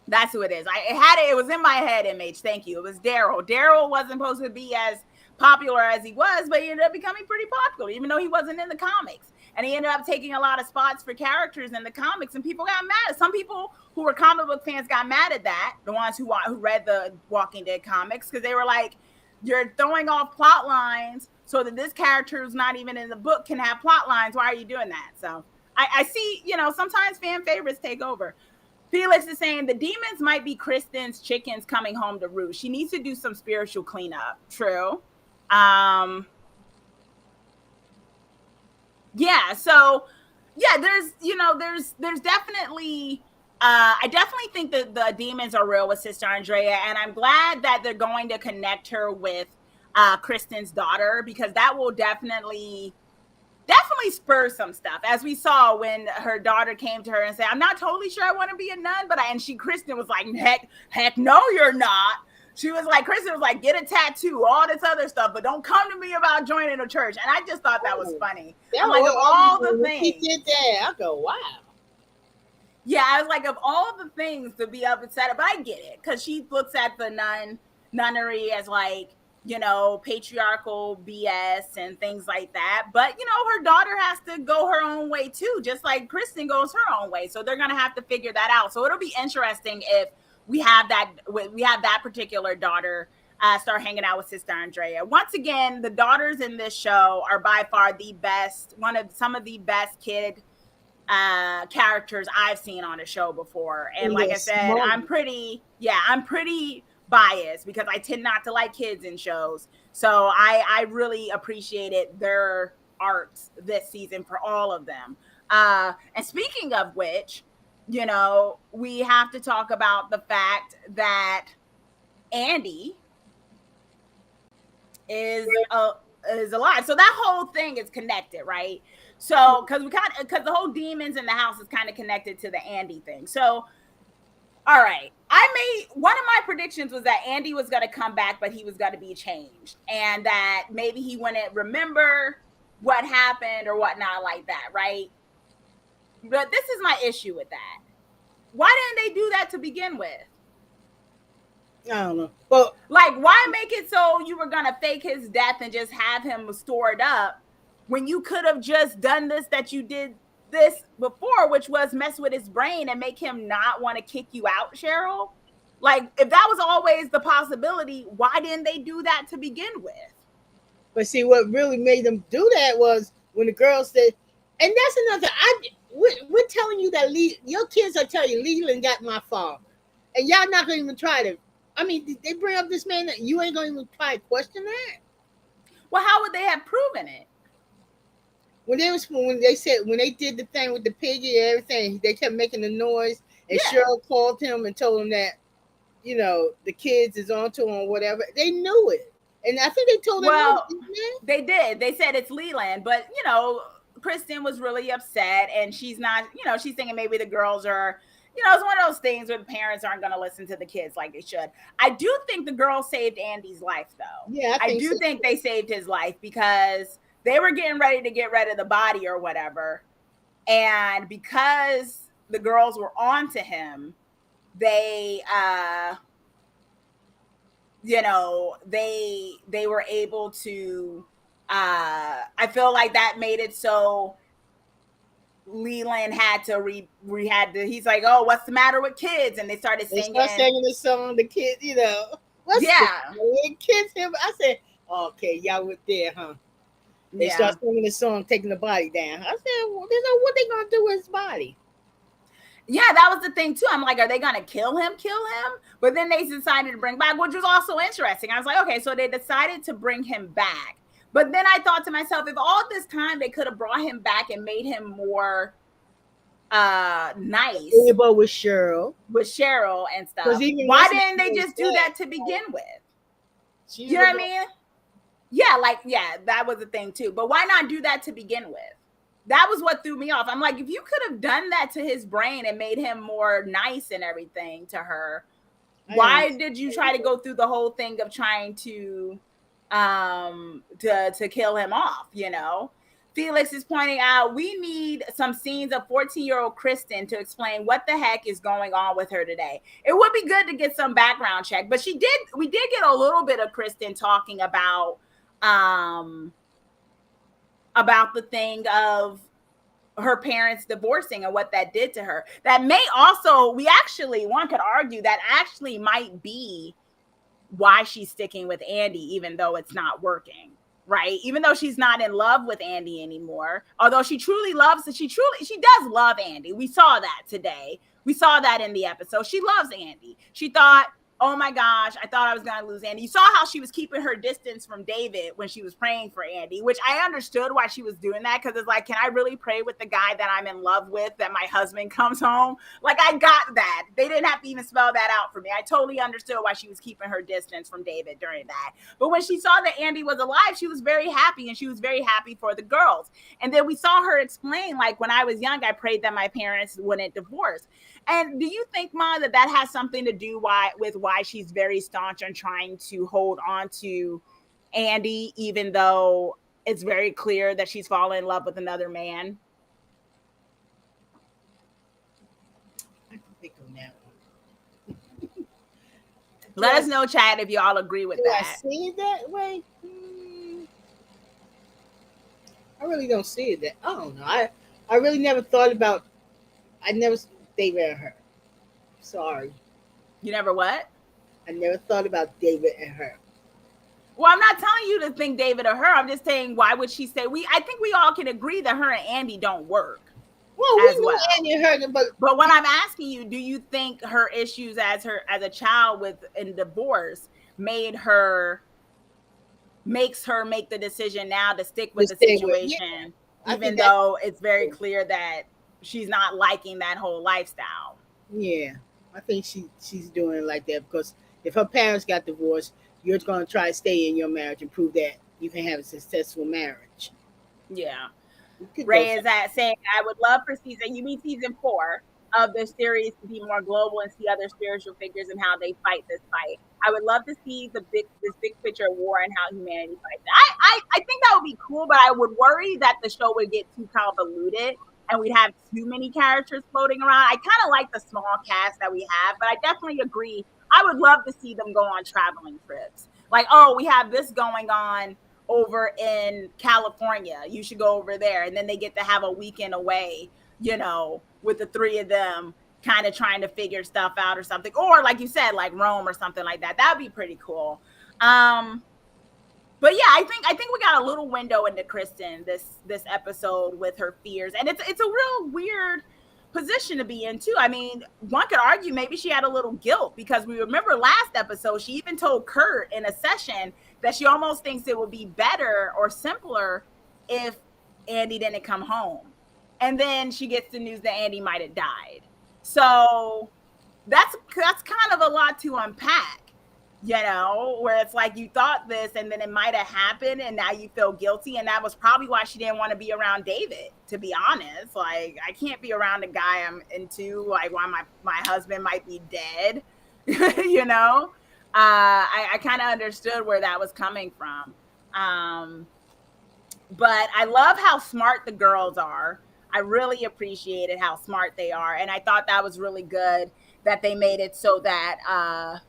That's who it is. It was in my head, MH. Thank you. It was Daryl. Daryl wasn't supposed to be as popular as he was, but he ended up becoming pretty popular, even though he wasn't in the comics. And he ended up taking a lot of spots for characters in the comics, and people got mad. Some people who were comic book fans got mad at that, the ones who read the Walking Dead comics, because they were like, you're throwing off plot lines so that this character who's not even in the book can have plot lines. Why are you doing that? So I see, sometimes fan favorites take over. Felix is saying the demons might be Kristen's chickens coming home to roost. She needs to do some spiritual cleanup. True. Yeah, so yeah, there's definitely I definitely think that the demons are real with Sister Andrea, and I'm glad that they're going to connect her with Kristen's daughter, because that will definitely spur some stuff, as we saw when her daughter came to her and said, I'm not totally sure I want to be a nun, but Kristen was like, heck no, you're not. She was like, Kristen was like, get a tattoo, all this other stuff, but don't come to me about joining a church. And I just thought that was funny. I'm like, of all the things. He did that. I go, wow. Yeah, I was like, of all the things to be upset about, I get it. Because she looks at the nunnery as like, patriarchal BS and things like that. But, her daughter has to go her own way too, just like Kristen goes her own way. So they're going to have to figure that out. So it'll be interesting if we have that particular daughter start hanging out with Sister Andrea. Once again, the daughters in this show are by far the best, some of the best kid characters I've seen on a show before. And like I said, I'm pretty biased because I tend not to like kids in shows. So I really appreciated their arcs this season for all of them. And speaking of which, we have to talk about the fact that Andy is alive. So that whole thing is connected, right? So because the whole demons in the house is kind of connected to the Andy thing. So, all right, one of my predictions was that Andy was going to come back, but he was going to be changed, and that maybe he wouldn't remember what happened or whatnot like that, right? But this is my issue with that. Why didn't they do that to begin with? I don't know. Well, like, why make it so you were going to fake his death and just have him stored up when you could have just done that you did this before, which was mess with his brain and make him not want to kick you out, Cheryl? Like, if that was always the possibility, why didn't they do that to begin with? But see, what really made them do that was when the girl said, and that's another, we're telling you that your kids are telling you Leland got my father, and y'all not gonna even try to. I mean, did they bring up this man that you ain't gonna even try to question that? Well, how would they have proven it? When they did the thing with the piggy and everything, they kept making the noise, and Yeah. Cheryl called him and told him that the kids is onto him or whatever. They knew it, and I think they told everybody, Well, they did. They said it's Leland, but Kristen was really upset, and she's not. She's thinking maybe the girls are. It's one of those things where the parents aren't going to listen to the kids like they should. I do think the girls saved Andy's life, though. Yeah, I I think do so. think they saved his life because they were getting ready to get rid of the body or whatever, and because the girls were on to him, they they were able to I feel like that made it so Leland had to he's like, oh, what's the matter with kids? And they started They start singing. singing the song, the kids, what's the Yeah. kids him? I said, okay, y'all were there, huh? They Yeah. start singing the song, taking the body down. I said, well, what they gonna do with his body? Yeah, that was the thing too. I'm like, are they gonna kill him? But then they decided to bring back, which was also interesting. I was like, okay, so they decided to bring him back. But then I thought to myself, if all this time they could have brought him back and made him more nice Able with Cheryl, with Cheryl and because stuff, even why what's his didn't they name just do said, that to begin with? she You know was what I mean? Yeah, that was the thing too. But why not do that to begin with? That was what threw me off. I'm like, if you could have done that to his brain and made him more nice and everything to her, why did you try to go through the whole thing of trying to to kill him off? Felix is pointing out we need some scenes of 14-year-old Kristen to explain what the heck is going on with her today. It would be good to get some background check, but we did get a little bit of Kristen talking about the thing of her parents divorcing and what that did to her. That may also, one could argue that actually might be why she's sticking with Andy, even though it's not working, right? Even though she's not in love with Andy anymore, although she does love Andy. We saw that today. We saw that in the episode. She loves Andy. She thought, oh my gosh, I thought I was going to lose Andy. You saw how she was keeping her distance from David when she was praying for Andy, which I understood why she was doing that, because it's like, can I really pray with the guy that I'm in love with, that my husband comes home? Like, I got that. They didn't have to even spell that out for me. I totally understood why she was keeping her distance from David during that. But when she saw that Andy was alive, she was very happy, and she was very happy for the girls. And then we saw her explain, like, when I was young, I prayed that my parents wouldn't divorce. And do you think, Ma, that has something to do with why she's very staunch on trying to hold on to Andy, even though it's very clear that she's fallen in love with another man? I can think on that one. Let us know, chat, if y'all agree with that. I see it that way? I really don't see it that. I don't know. I really never thought about. I never David and her. Sorry. You never what? I never thought about David and her. Well, I'm not telling you to think David or her. I'm just saying, why would she say I think we all can agree that her and Andy don't work. Well, we knew Andy and her, but when I'm asking you, do you think her issues as a child in divorce makes her make the decision now to stick with the situation, even though it's very clear that she's not liking that whole lifestyle? Yeah, I think she's doing it like that because if her parents got divorced, you're going to try to stay in your marriage and prove that you can have a successful marriage. Yeah. Ray is saying, I would love for season 4 of the series to be more global and see other spiritual figures and how they fight this fight. I would love to see this big picture of war and how humanity fights it. I think that would be cool, but I would worry that the show would get too convoluted and we'd have too many characters floating around. I kind of like the small cast that we have, but I definitely agree. I would love to see them go on traveling trips. Like, oh, we have this going on over in California. You should go over there. And then they get to have a weekend away, with the three of them kind of trying to figure stuff out or something. Or like you said, like Rome or something like that. That'd be pretty cool. But yeah, I think we got a little window into Kristen this episode with her fears, and it's a real weird position to be in too. I mean, one could argue maybe she had a little guilt because we remember last episode she even told Kurt in a session that she almost thinks it would be better or simpler if Andy didn't come home, and then she gets the news that Andy might have died. So that's kind of a lot to unpack, where it's like you thought this and then it might have happened and now you feel guilty. And that was probably why she didn't want to be around David, to be honest. Like, I can't be around a guy I'm into, like, why my husband might be dead. I kind of understood where that was coming from. But I love how smart the girls are. I really appreciated how smart they are. And I thought that was really good that they made it so that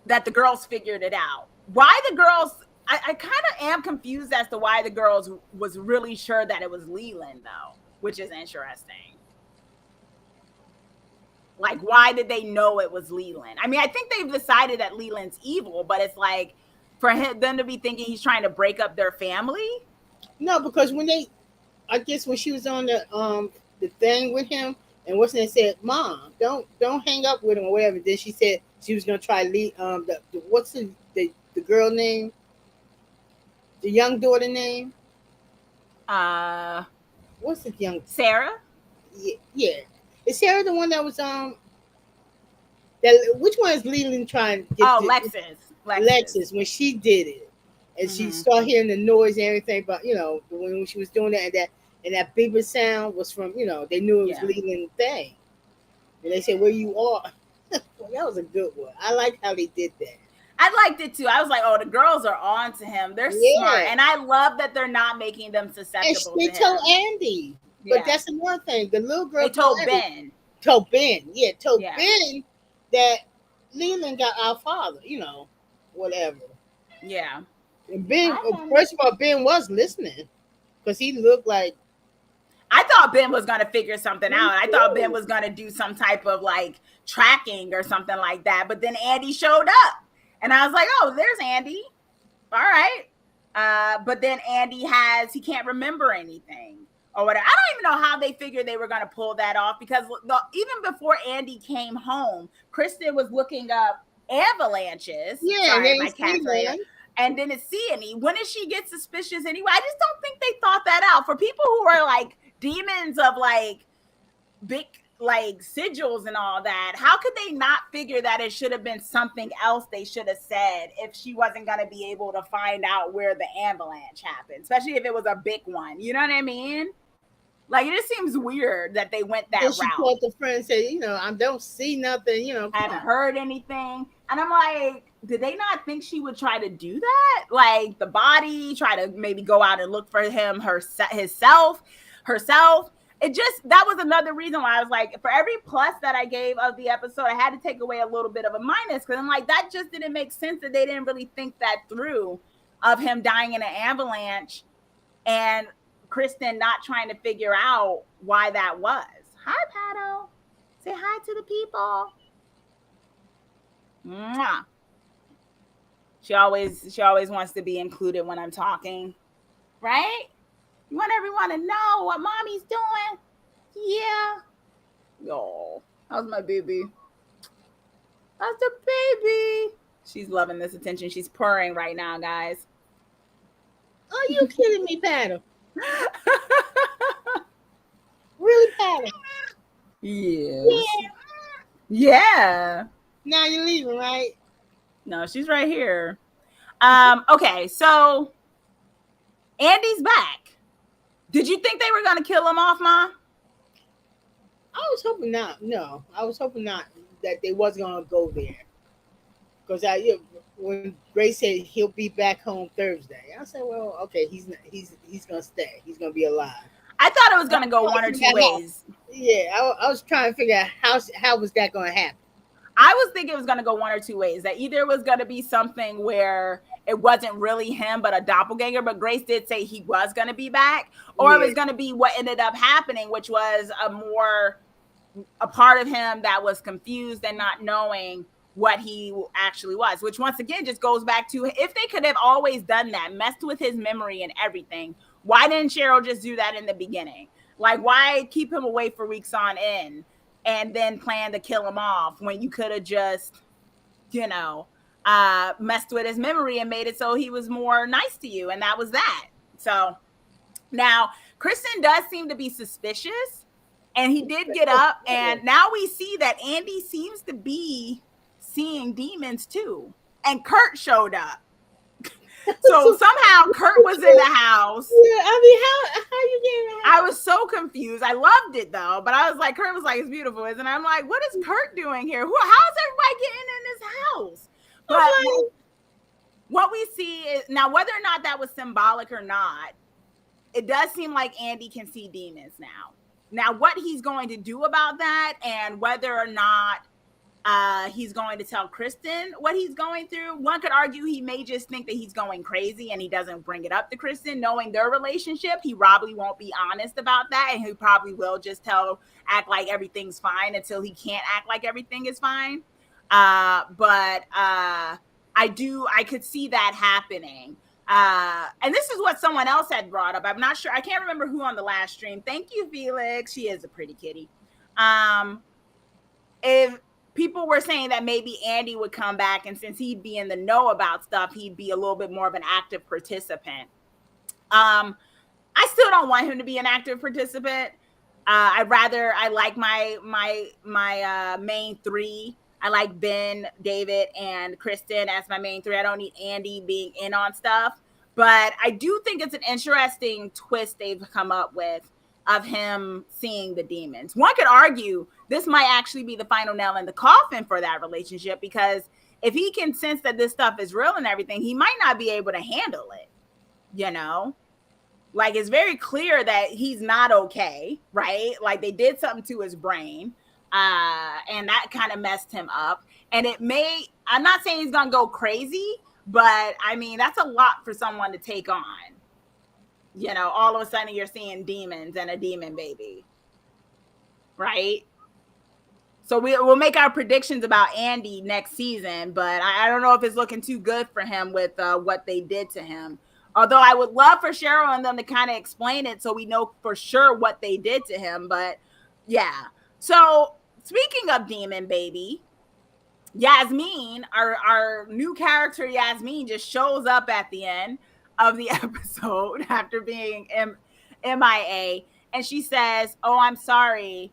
the girls figured it out. Why the girls, I kind of am confused as to why the girls was really sure that it was Leland, though, which is interesting. Like, why did they know it was Leland? I mean, I think they've decided that Leland's evil, but it's like for them to be thinking he's trying to break up their family. No, because I guess when she was on the thing with him, and what's they said, "Mom, don't hang up with him or whatever." Then she said she was gonna try what's the girl name, the young daughter name. What's the young Sarah? Yeah. Is Sarah the one that was that? Which one is Leland trying to get? Lexus when she did it, and she started hearing the noise and everything. But when she was doing that, and that beeper sound was from they knew it was Leland thing, and they said where you are. Well, that was a good one. I like how they did that. I liked it too. I was like, oh, the girls are on to him. They're smart, and I love that they're not making them susceptible. And they told Andy. But that's another thing. The little girl told Ben. Told Ben that Leland got our father, whatever. Yeah. And Ben, first of all, Ben was listening because he looked like. I thought Ben was going to figure something out. I thought Ben was going to do some type of like tracking or something like that. But then Andy showed up. And I was like, oh, there's Andy. All right. But then Andy he can't remember anything. Or whatever. I don't even know how they figured they were going to pull that off because even before Andy came home, Kristen was looking up avalanches. Yeah, sorry, my cat's right, and didn't see any. When did she get suspicious anyway? I just don't think they thought that out. For people who are like demons of like big like sigils and all that, how could they not figure that it should have been something else they should have said if she wasn't going to be able to find out where the avalanche happened, especially if it was a big one? You know what I mean? Like, it just seems weird that they went that route. She called the friend and said, I don't see nothing, I haven't heard anything. And I'm like, did they not think she would try to do that? Like, the body, try to maybe go out and look for him, herself. That was another reason why I was like, for every plus that I gave of the episode, I had to take away a little bit of a minus. Because I'm like, that just didn't make sense that they didn't really think that through of him dying in an avalanche. And Kristen not trying to figure out why that was. Hi, Pato. Say hi to the people. Mwah. She always wants to be included when I'm talking, right? You want everyone to know what mommy's doing. Yeah. Oh, how's my baby? How's the baby? She's loving this attention. She's purring right now, guys. Are you kidding me, Pato? Really, Patty? Yes. Yeah. Now you're leaving, right? No, she's right here. Okay, so Andy's back. Did you think they were gonna kill him off, Ma? I was hoping not. No, I was hoping not that they wasn't gonna go there. Because when Grace said he'll be back home Thursday, I said, well, okay, he's gonna stay. He's gonna be alive. I thought it was gonna go one or two ways. Yeah, I was trying to figure out how was that gonna happen. I was thinking it was gonna go one or two ways. That either it was gonna be something where it wasn't really him, but a doppelganger. But Grace did say he was gonna be back, or it was gonna be what ended up happening, which was a part of him that was confused and not knowing what he actually was, which once again just goes back to, if they could have always done that, messed with his memory and everything, why didn't Cheryl just do that in the beginning? Like, why keep him away for weeks on end and then plan to kill him off when you could have just, you know, messed with his memory and made it so he was more nice to you, and that was that. So now Kristen does seem to be suspicious, and he did get up, and now we see that Andy seems to be seeing demons too, and Kurt showed up. So somehow Kurt was in the house. Yeah, I mean, how you getting? I was so confused. I loved it though, but I was like, Kurt was like, "It's beautiful," isn't it? I'm like, "What is Kurt doing here? How is everybody getting in this house?" But like, what we see is now, whether or not that was symbolic or not, it does seem like Andy can see demons now. Now, what he's going to do about that, and whether or not he's going to tell Kristen what he's going through. One could argue he may just think that he's going crazy and he doesn't bring it up to Kristen. Knowing their relationship, he probably won't be honest about that, and he probably will just act like everything's fine until he can't act like everything is fine. But I could see that happening. And this is what someone else had brought up. I'm not sure. I can't remember who on the last stream. Thank you, Felix. She is a pretty kitty. If people were saying that maybe Andy would come back, and since he'd be in the know about stuff, he'd be a little bit more of an active participant. I still don't want him to be an active participant. I like my main three. I like Ben, David, and Kristen as my main three. I don't need Andy being in on stuff. But I do think it's an interesting twist they've come up with of him seeing the demons. One could argue this might actually be the final nail in the coffin for that relationship, because if he can sense that this stuff is real and everything, he might not be able to handle it, you know? Like, it's very clear that he's not okay, right? Like, they did something to his brain, and that kind of messed him up. And I'm not saying he's going to go crazy, but I mean, that's a lot for someone to take on. You know, all of a sudden you're seeing demons and a demon baby, right? So we'll make our predictions about Andy next season, but I don't know if it's looking too good for him with what they did to him. Although I would love for Cheryl and them to kind of explain it so we know for sure what they did to him. But yeah. So speaking of demon baby, Yasmin, our new character Yasmin, just shows up at the end of the episode after being MIA, and she says, "Oh, I'm sorry,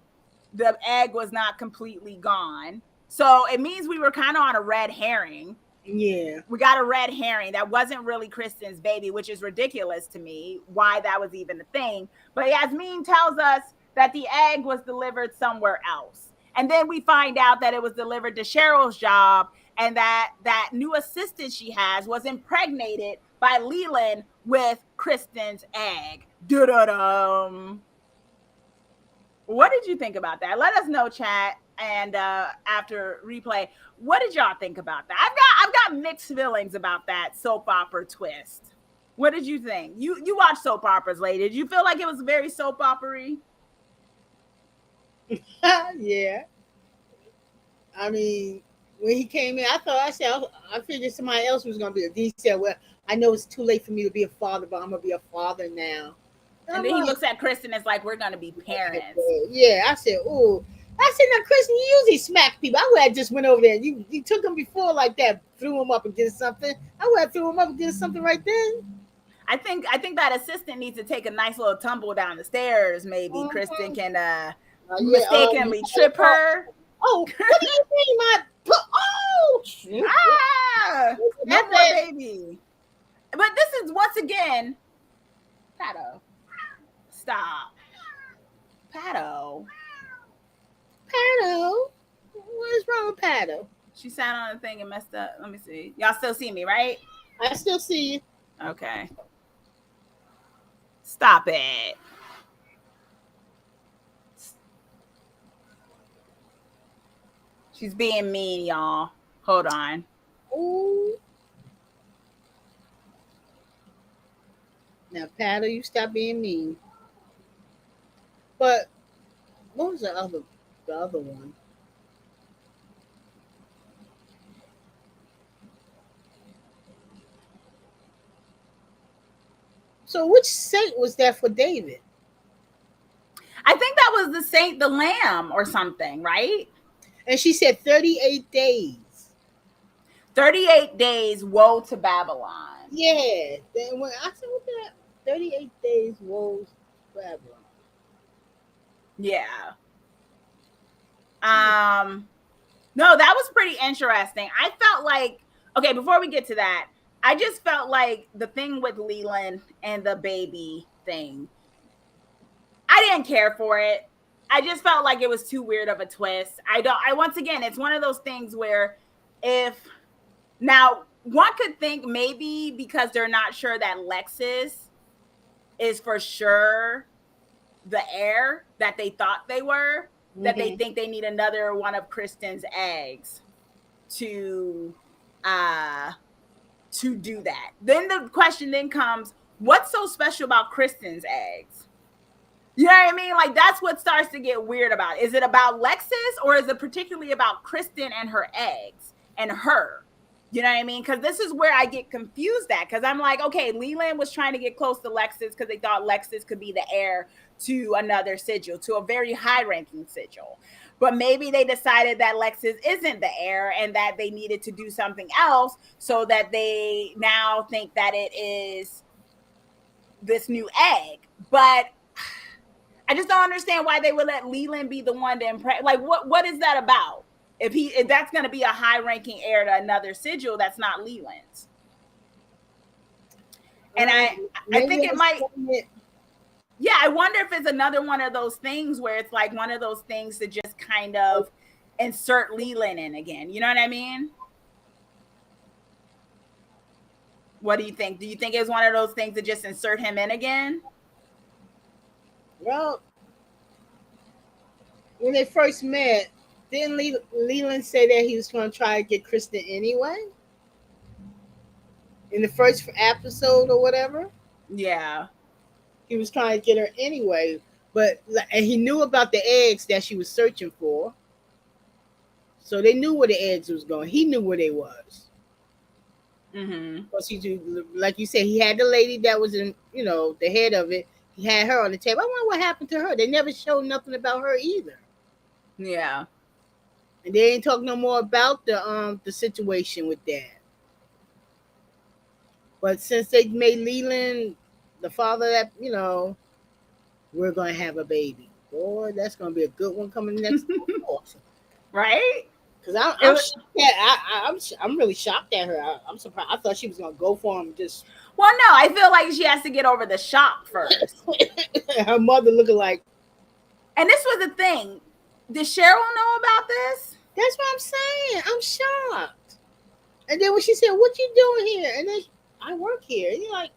the egg was not completely gone." So it means we were kind of on a red herring. Yeah, we got a red herring that wasn't really Kristen's baby, which is ridiculous to me, why that was even a thing. But Yasmin tells us that the egg was delivered somewhere else, and then we find out that it was delivered to Cheryl's job, and that new assistant she has was impregnated by Leland with Kristen's egg. Da-da-dum. What did you think about that? Let us know, chat, and after replay, what did y'all think about that? I've got mixed feelings about that soap opera twist. What did you think? You watch soap operas, lady. Did you feel like it was very soap opera-y? Yeah. I mean, when he came in, I figured somebody else was going to be a D. Said, "Well, I know it's too late for me to be a father, but I'm going to be a father now." And then he looks at Kristen and is like, "We're going to be parents." Yeah, I said, "Ooh." I said, "Now, Kristen, you usually smack people. I would have just went over there. You took him before like that, threw him up against something. I would have threw him up against something right then." I think that assistant needs to take a nice little tumble down the stairs. Maybe Kristen can mistakenly trip her. Oh, what do you mean, my? Oh, no more baby. But this is once again, Pato. Stop, Pato. What is wrong with Pato? She sat on the thing and messed up. Let me see. Y'all still see me, right? I still see you. Okay. Stop it. She's being mean, y'all. Hold on. Ooh. Now, Pato, you stop being mean. But what was the other one? So which saint was that for David? I think that was the Saint, the Lamb, or something, right? And she said 38 days. 38 days, woe to Babylon. Yeah. Then when I said what that 38 days woes Babylon. Yeah. No, that was pretty interesting. I felt like, okay, before we get to that, I just felt like the thing with Leland and the baby thing, I didn't care for it. I just felt like it was too weird of a twist. Once again, it's one of those things where if now one could think maybe because they're not sure that Lexus is for sure the heir that they thought they were, that they Mm-hmm. think they need another one of Kristen's eggs to do that. Then the question then comes, what's so special about Kristen's eggs? You know what I mean? Like that's what starts to get weird about it. Is it about Lexus or is it particularly about Kristen and her eggs and her? You know what I mean? Because this is where I get confused at. Because I'm like, okay, Leland was trying to get close to Lexus because they thought Lexus could be the heir to another sigil, to a very high-ranking sigil. But maybe they decided that Lexus isn't the heir and that they needed to do something else so that they now think that it is this new egg. But I just don't understand why they would let Leland be the one to impress. Like, what is that about? If that's going to be a high-ranking heir to another sigil, that's not Leland's. And I Maybe think it it was might. it. Yeah, I wonder if it's another one of those things where it's like one of those things to just kind of insert Leland in again. You know what I mean? What do you think? Do you think it's one of those things to just insert him in again? Well, when they first met, didn't Leland say that he was going to try to get Kristen anyway in the first episode or whatever? Yeah. He was trying to get her anyway, but and he knew about the eggs that she was searching for, so they knew where the eggs was going. He knew where they was. Mm-hmm. Because he, like you said, he had the lady that was in, the head of it. He had her on the table. I wonder what happened to her. They never showed nothing about her either. Yeah. And they ain't talk no more about the situation with that. But since they made Leland the father, that we're gonna have a baby. Boy, that's gonna be a good one coming next month. Right? Because I'm shocked I'm really shocked at her. I'm surprised. I thought she was gonna go for him. Just Well, no, I feel like she has to get over the shock first. her mother looking like. And this was the thing. Did Cheryl know about this? That's what I'm saying. I'm shocked. And then when she said, "What you doing here?" and then I work here, and you're like,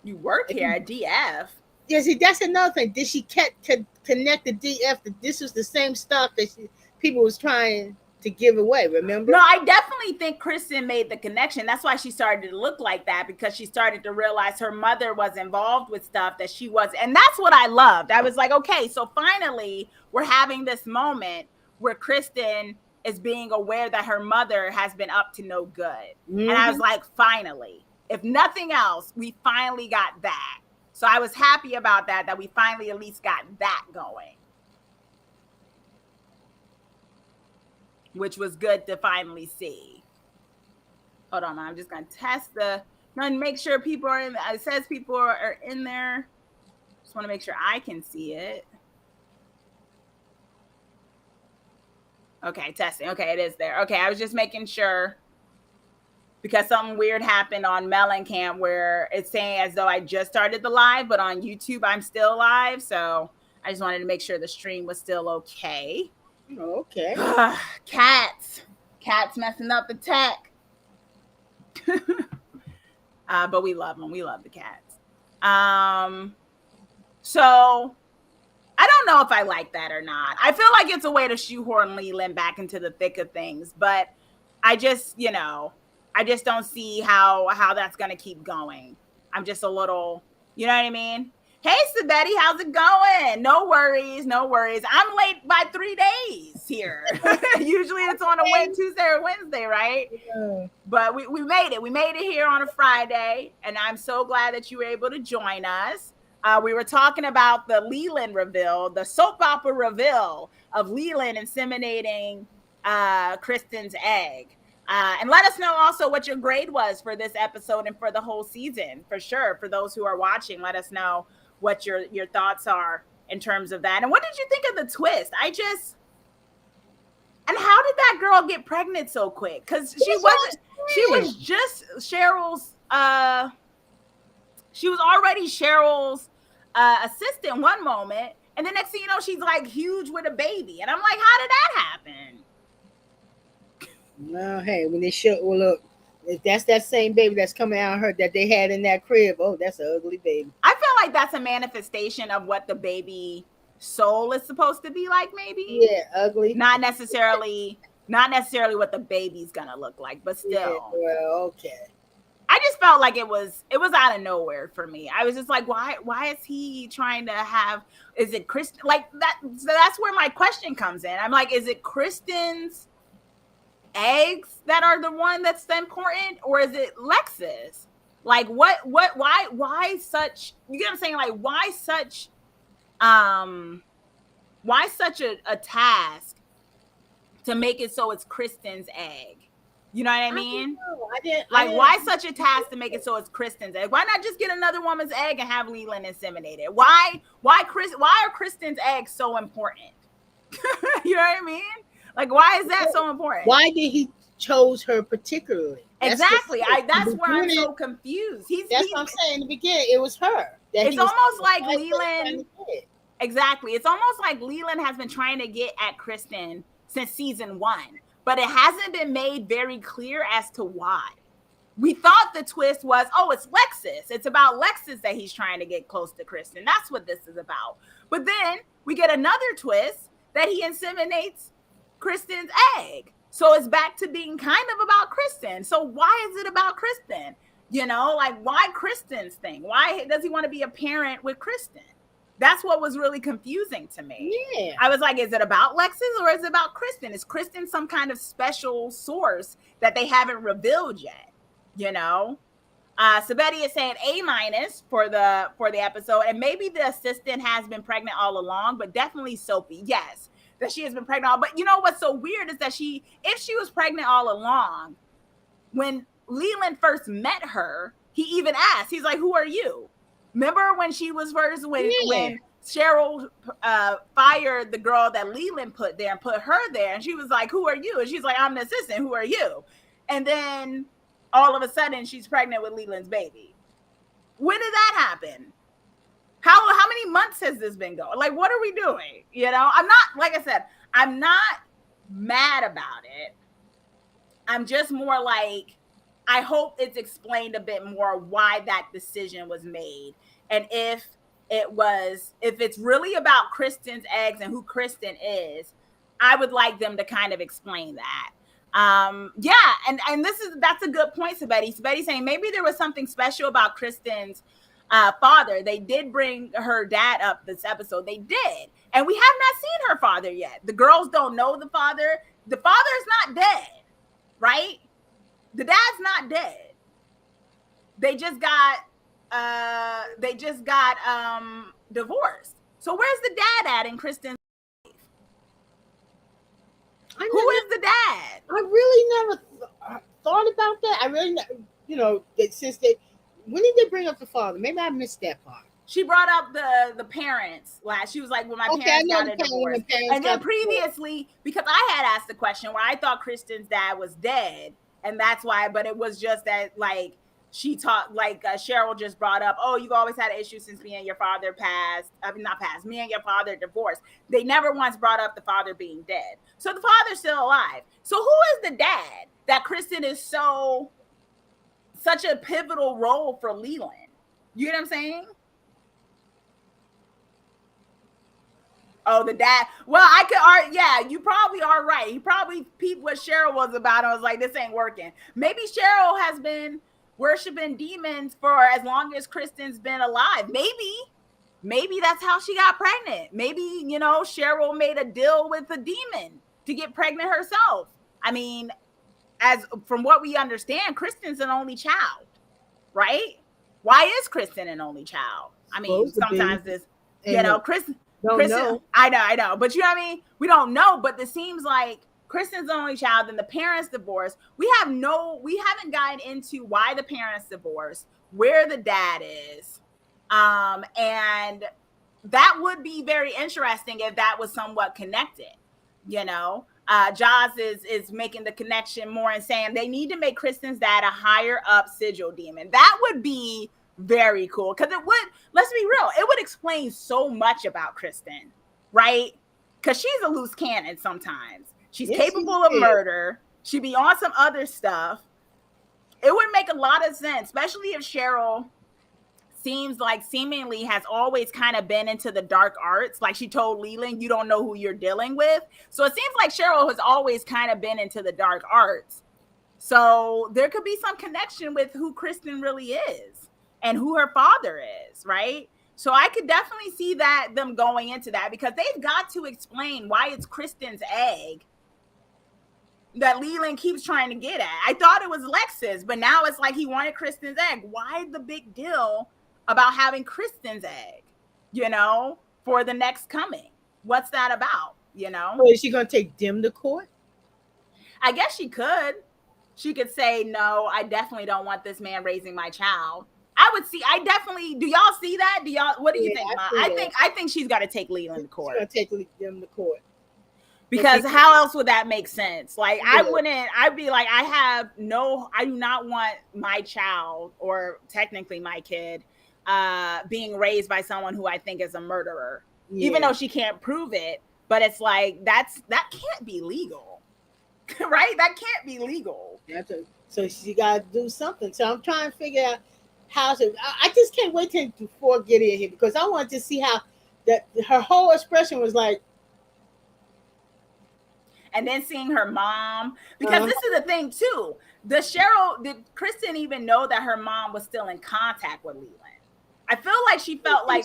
You work here at DF. yeah. See, that's another thing. Did she connect the DF that this was the same stuff that people was trying to give away? Remember? No, I definitely think Kristen made the connection. That's why she started to look like that, because she started to realize her mother was involved with stuff that she was. And that's what I loved. I was like, okay, so finally we're having this moment where Kristen is being aware that her mother has been up to no good. Mm-hmm. And I was like, finally, if nothing else, we finally got that. So I was happy about that we finally at least got that going, which was good to finally see. Hold on, I'm just going to test and make sure people are in. It says people are in there. Just want to make sure I can see it. Okay, testing. Okay, it is there. Okay, I was just making sure because something weird happened on Mellencamp where it's saying as though I just started the live, but on YouTube I'm still live. So I just wanted to make sure the stream was still okay. Okay. Cats messing up the tech. But we love them. We love the cats. So I don't know if I like that or not. I feel like it's a way to shoehorn Leland back into the thick of things, but I just don't see how that's going to keep going. I'm just a little, you know what I mean? Hey, Sabetty, how's it going? No worries, no worries. I'm late by 3 days here. Usually it's on a Tuesday or Wednesday, right? Yeah. But we made it. We made it here on a Friday, and I'm so glad that you were able to join us. We were talking about the Leland reveal, the soap opera reveal of Leland inseminating Kristen's egg. And let us know also what your grade was for this episode and for the whole season, for sure. For those who are watching, let us know what your thoughts are in terms of that. And what did you think of the twist? And how did that girl get pregnant so quick? Because she was just Cheryl's she was already Cheryl's assistant one moment, and the next thing you know, she's like huge with a baby. And I'm like, how did that happen? Well, hey, when they show, well, look, if that's that same baby that's coming out of her that they had in that crib, oh, that's an ugly baby. I feel like that's a manifestation of what the baby soul is supposed to be like, maybe. Yeah, ugly. Not necessarily what the baby's gonna look like, but still. Yeah, well, okay. I just felt like it was out of nowhere for me. I was just like, why is he trying to have, is it Kristen? Like that, so that's where my question comes in. I'm like, is it Kristen's eggs that are the one that's important, or is it Lex's? Like why such, you get what I'm saying? Like why such a task to make it so it's Kristen's egg? You know what I mean? Why such a task to make it so it's Kristen's egg? Why not just get another woman's egg and have Leland inseminate it? Why are Kristen's eggs so important? You know what I mean? Like, why is that so important? Why did he chose her particularly? Exactly. That's where I'm so confused. That's what I'm saying. In the beginning, it was her. It's almost like Leland. Exactly. It's almost like Leland has been trying to get at Kristen since season 1, but it hasn't been made very clear as to why. We thought the twist was, oh, it's Lexus. It's about Lexus that he's trying to get close to Kristen. That's what this is about. But then we get another twist that he inseminates Kristen's egg. So it's back to being kind of about Kristen. So why is it about Kristen? You know, like why Kristen's thing? Why does he want to be a parent with Kristen? That's what was really confusing to me. Yeah. I was like, is it about Lexus or is it about Kristen? Is Kristen some kind of special source that they haven't revealed yet? You know? Sabetty is saying A- for the episode. And maybe the assistant has been pregnant all along, but definitely Sophie. Yes, that she has been pregnant. But you know what's so weird is that if she was pregnant all along, when Leland first met her, he even asked, he's like, who are you? Remember when she was first, when Cheryl fired the girl that Leland put there and put her there, and she was like, who are you? And she's like, I'm the assistant, who are you? And then all of a sudden she's pregnant with Leland's baby. When did that happen? How many months has this been going? Like, what are we doing? You know, I'm not, like I said, I'm not mad about it. I'm just more like, I hope it's explained a bit more why that decision was made. And if it's really about Kristen's eggs and who Kristen is, I would like them to kind of explain that. Yeah, and that's a good point, Sabetty. Sabetty's saying maybe there was something special about Kristen's father. They did bring her dad up this episode. They did. And we have not seen her father yet. The girls don't know the father. The father's not dead, right? The dad's not dead. They just got divorced. So where's the dad at in Kristen's life? Who is the dad? I really never thought about that. I really, when did they bring up the father? Maybe I missed that part. She brought up the parents last. She was like, well, my parents got a divorce. And then previously, because I had asked the question where I thought Kristen's dad was dead. And that's why, but it was just that, like, she talked, like Cheryl just brought up, oh, you've always had an issue since me and your father me and your father divorced. They never once brought up the father being dead. So the father's still alive. So who is the dad that Kristen is such a pivotal role for Leland? You know what I'm saying? Oh, the dad. Well, you probably are right. He probably peeped what Cheryl was about and was like, this ain't working. Maybe Cheryl has been worshiping demons for as long as Kristen's been alive. maybe that's how she got pregnant. Maybe, you know, Cheryl made a deal with a demon to get pregnant herself. I mean, as from what we understand, Kristen's an only child, right? Why is Kristen an only child? I mean, Supposed to be. sometimes this, you And know, don't Kristen, know. I know, but you know what I mean? We don't know, but it seems like Kristen's the only child, and the parents divorced. We haven't gotten into why the parents divorced, where the dad is. And that would be very interesting if that was somewhat connected, you know. Jaws is making the connection more and saying they need to make Kristen's dad a higher up sigil demon. That would be very cool, because it would, let's be real, it would explain so much about Kristen, right? Because she's a loose cannon sometimes. She's Yes, capable of murder. She'd be on some other stuff. It would make a lot of sense, especially if Cheryl seemingly has always kind of been into the dark arts. Like she told Leland, you don't know who you're dealing with. So it seems like Cheryl has always kind of been into the dark arts. So there could be some connection with who Kristen really is and who her father is, right? So I could definitely see that them going into that, because they've got to explain why it's Kristen's egg that Leland keeps trying to get at. I thought it was Lex's, but now it's like he wanted Kristen's egg. Why the big deal about having Kristen's egg, you know, for the next coming? What's that about, you know? So is she going to take Dim to court? I guess she could. She could say, no, I definitely don't want this man raising my child. I definitely, do y'all see that? What do you think, Ma? I think she's got to take Leland to court. She's going to take Dim to court. Because how else would that make sense? Like, I'd be like, I do not want my child, or technically my kid, being raised by someone who I think is a murderer, even though she can't prove it. But it's like, that can't be legal, right? That can't be legal. So she got to do something. So I'm trying to figure out how to. I just can't wait till before get in here, because I want to see how that her whole expression was like. And then seeing her mom, because this is the thing too. Did Kristen even know that her mom was still in contact with Leland? I feel like she felt like,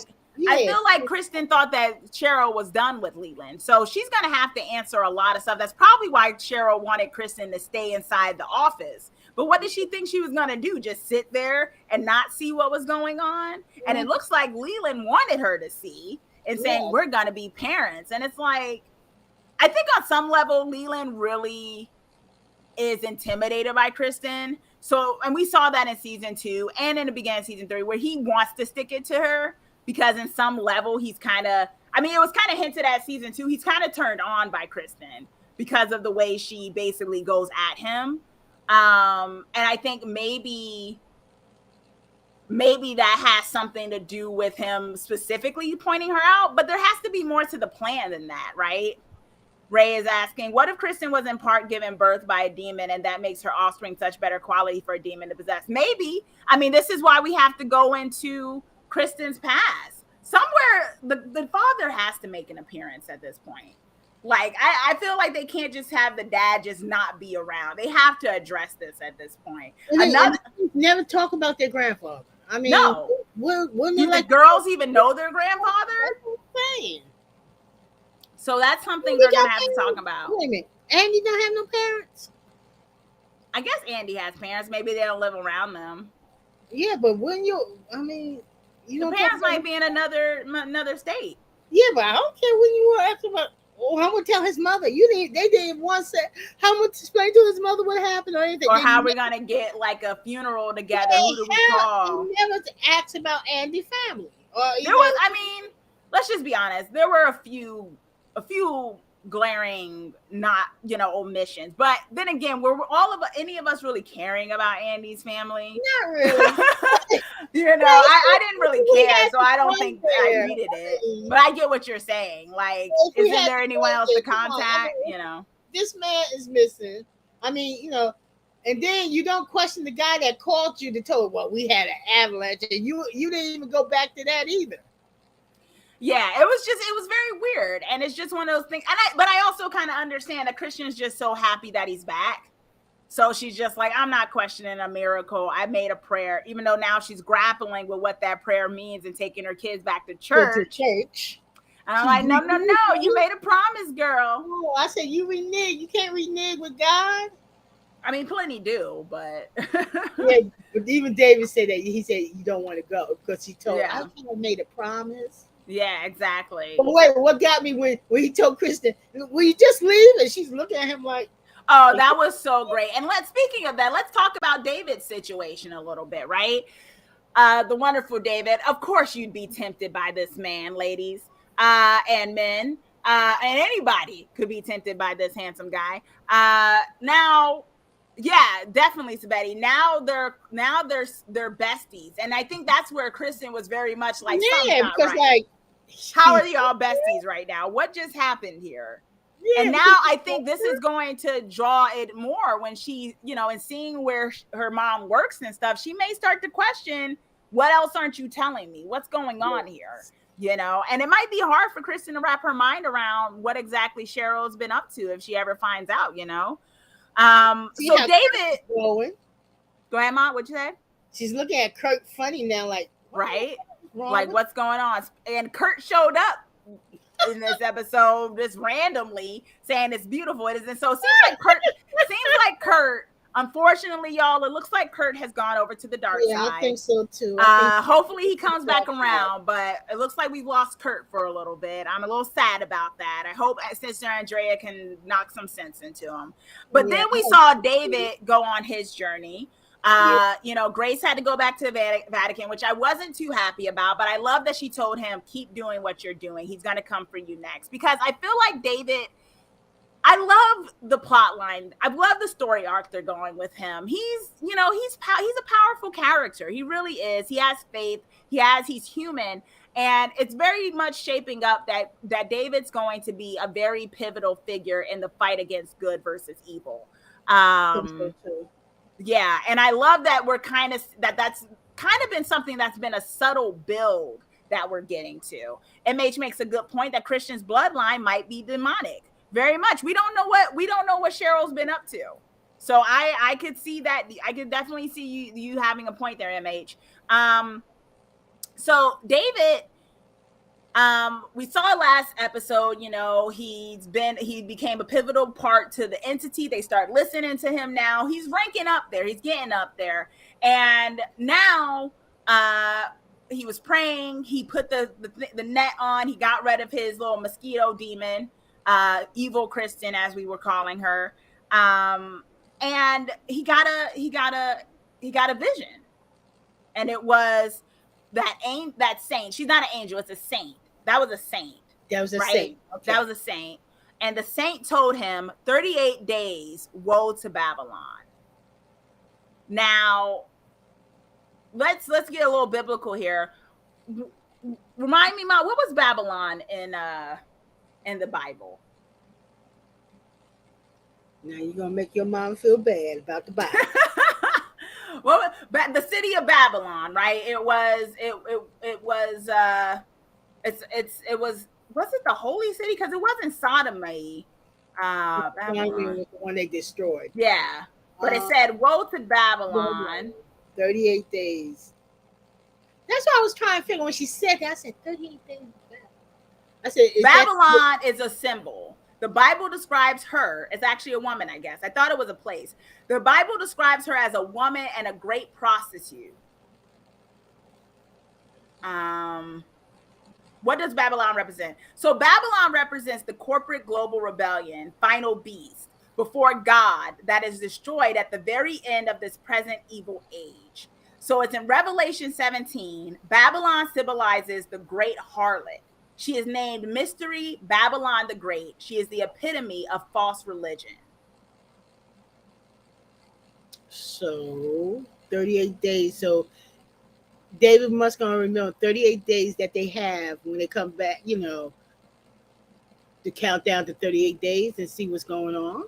I feel like Kristen thought that Cheryl was done with Leland. So she's going to have to answer a lot of stuff. That's probably why Cheryl wanted Kristen to stay inside the office. But what did she think she was going to do? Just sit there and not see what was going on? And it looks like Leland wanted her to see and saying, we're going to be parents. And it's like, I think on some level, Leland really is intimidated by Kristen. So, and we saw that in season 2 and in the beginning of season 3, where he wants to stick it to her, because in some level, he's kind of, I mean, it was kind of hinted at season 2. He's kind of turned on by Kristen because of the way she basically goes at him. And I think maybe that has something to do with him specifically pointing her out, but there has to be more to the plan than that, right? Ray is asking, what if Kristen was in part given birth by a demon, and that makes her offspring such better quality for a demon to possess? Maybe. I mean, this is why we have to go into Kristen's past. Somewhere the father has to make an appearance at this point. Like, I feel like they can't just have the dad just not be around. They have to address this at this point. Never talk about their grandfather. I mean, no. Wouldn't do the girls even know their grandfather? That's what I'm saying. So that's something they're going to have to talk about. Wait a minute. Andy don't have no parents? I guess Andy has parents. Maybe they don't live around them. Yeah, but when the parents might be in another state. Yeah, but I don't care when you were asking about, I'm going to tell his mother. They didn't once say, how much explain to his mother what happened or anything. Or how we're going to get like a funeral together. Who do we call? They never asked about Andy's family. Let's just be honest. There were a few glaring omissions, but then again, were any of us really caring about Andy's family? Not really. I didn't really care, so I don't think I needed it, but I get what you're saying. Like, isn't there anyone else to contact? This man is missing. I mean, and then you don't question the guy that called you to tell, well, we had an avalanche, and you didn't even go back to that either. Yeah, it was very weird. And it's just one of those things. But I also kind of understand that Christian's just so happy that he's back. So she's just like, I'm not questioning a miracle. I made a prayer, even though now she's grappling with what that prayer means and taking her kids back to Go to church. church. And I'm She like, no, no, no. You reneged. made a promise, girl. Oh, I said you renege. You can't renege with God. I mean, plenty do, but Yeah, but even David said that he said you don't want to go because he told I yeah. kind of made a promise. Yeah, But exactly. wait, what got me when he told Kristen, "Will you just leave?" And she's looking at him like, Oh, that was so great. And speaking of that, let's talk about David's situation a little bit, right? The wonderful David. Of course, you'd be tempted by this man, ladies, and men, and anybody could be tempted by this handsome guy. Now, yeah, definitely, Sabeti. Now they're besties, and I think that's where Kristen was very much like something's "Yeah," not because right. like, How she's are y'all besties right now? What just happened here? And yeah, now because I think this is going to draw it more when she, and seeing where her mom works and stuff, she may start to question, what else aren't you telling me? What's going on here? yes. And it might be hard for Kristen to wrap her mind around what exactly Cheryl's been up to if she ever finds out. See So how Kirk David, is growing. go ahead, Mom, what'd you say? She's looking at Kirk funny now, like, Right? what's wrong Like, with what's going on? And Kurt showed up in this episode just randomly saying it's beautiful. It is. And so it seems like Kurt, unfortunately, y'all, it looks like Kurt has gone over to the dark Yeah, I side. think so too. I think Hopefully he it's comes dark back side. around, but it looks like we've lost Kurt for a little bit. I'm a little sad about that. I hope Sister Andrea can knock some sense into him. But Yeah, then I we hope saw so too. David go on his journey. Yeah, Grace had to go back to the Vatican, which I wasn't too happy about, but I love that she told him, keep doing what you're doing. He's going to come for you next. Because I feel like David, I love the plot line. I love the story arc they're going with him. He's a powerful character. He really is. He has faith. He's human. And it's very much shaping up that David's going to be a very pivotal figure in the fight against good versus evil. I think so Um, too. yeah, and I love that that's kind of been something that's been a subtle build that we're getting to. MH makes a good point that Christian's bloodline might be demonic. Very much. We don't know what Cheryl's been up to. So I could see that. I could definitely see you having a point there, MH. So David, we saw last episode, he became a pivotal part to the entity. They start listening to him now. He's ranking up there. He's getting up there. And now he was praying. He put the net on. He got rid of his little mosquito demon, evil Kristen, as we were calling her. And he got a vision. And it was that saint. She's not an angel, it's a saint. That was a saint, That was a right? saint. Okay. That was a saint. And the saint told him 38 days, woe to Babylon. Now, let's get a little biblical here. Remind me, Ma, what was Babylon in the Bible? Now you're gonna make your mom feel bad about the Bible. Well, the city of Babylon, right? It was was it the holy city? Because it wasn't sodomy. Babylon Babylon. was the one they destroyed. Yeah. But it Uh, said, woe to Babylon. 38 days. That's what I was trying to figure when she said that. I said 38 days. I said, is that Babylon is a symbol. The Bible describes her, it's actually a woman, I guess. I thought it was a place. The Bible describes her as a woman and a great prostitute. What does Babylon represent? So Babylon represents the corporate global rebellion, final beast, before God that is destroyed at the very end of this present evil age. So it's in Revelation 17. Babylon symbolizes the great harlot. She is named Mystery Babylon the Great. She is the epitome of false religion. so 38 days? So David must gonna remember 38 days that they have when they come back, to count down to 38 days and see what's going on.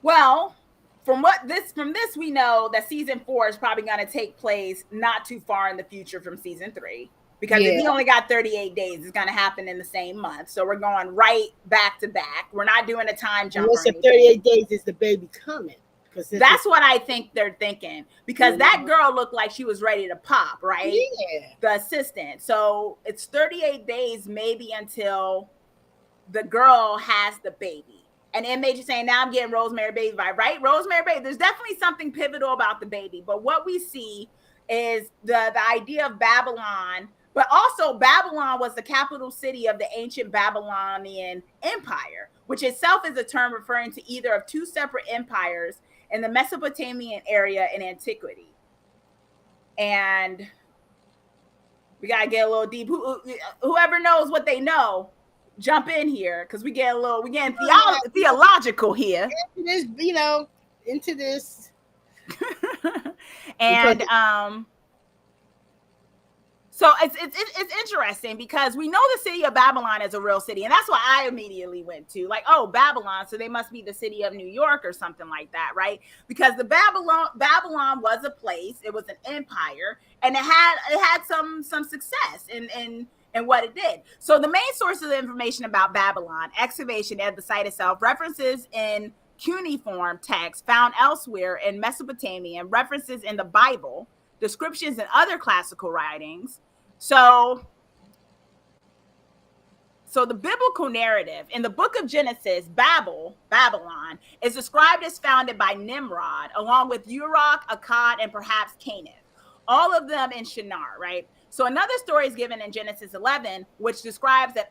Well, from this we know that season 4 is probably going to take place not too far in the future from season 3. Because if he only got 38 days, it's going to happen in the same month. So we're going right back to back. We're not doing a time jump. What's the 38 days is the baby coming? That's what I think they're thinking, because that girl looked like she was ready to pop, right? Yeah. The assistant. So it's 38 days maybe until the girl has the baby. And MH is saying, now I'm getting Rosemary Baby vibe, right? Rosemary Baby. There's definitely something pivotal about the baby. But what we see is the idea of Babylon. But also, Babylon was the capital city of the ancient Babylonian Empire, which itself is a term referring to either of two separate empires in the Mesopotamian area in antiquity. And we got to get a little deep. Whoever knows what they know, jump in here, because we're getting theological here. Into this. And so it's interesting, because we know the city of Babylon is a real city, and that's what I immediately went to, like, oh, Babylon, so they must be the city of New York or something like that, right? Because the Babylon was a place, it was an empire, and it had some success in what it did. So the main source of the information about Babylon, excavation at the site itself, references in cuneiform text found elsewhere in Mesopotamia, and references in the Bible, descriptions in other classical writings. So the biblical narrative in the book of Genesis, Babylon, is described as founded by Nimrod, along with Uruk, Akkad, and perhaps Canaan, all of them in Shinar, right? So another story is given in Genesis 11, which describes that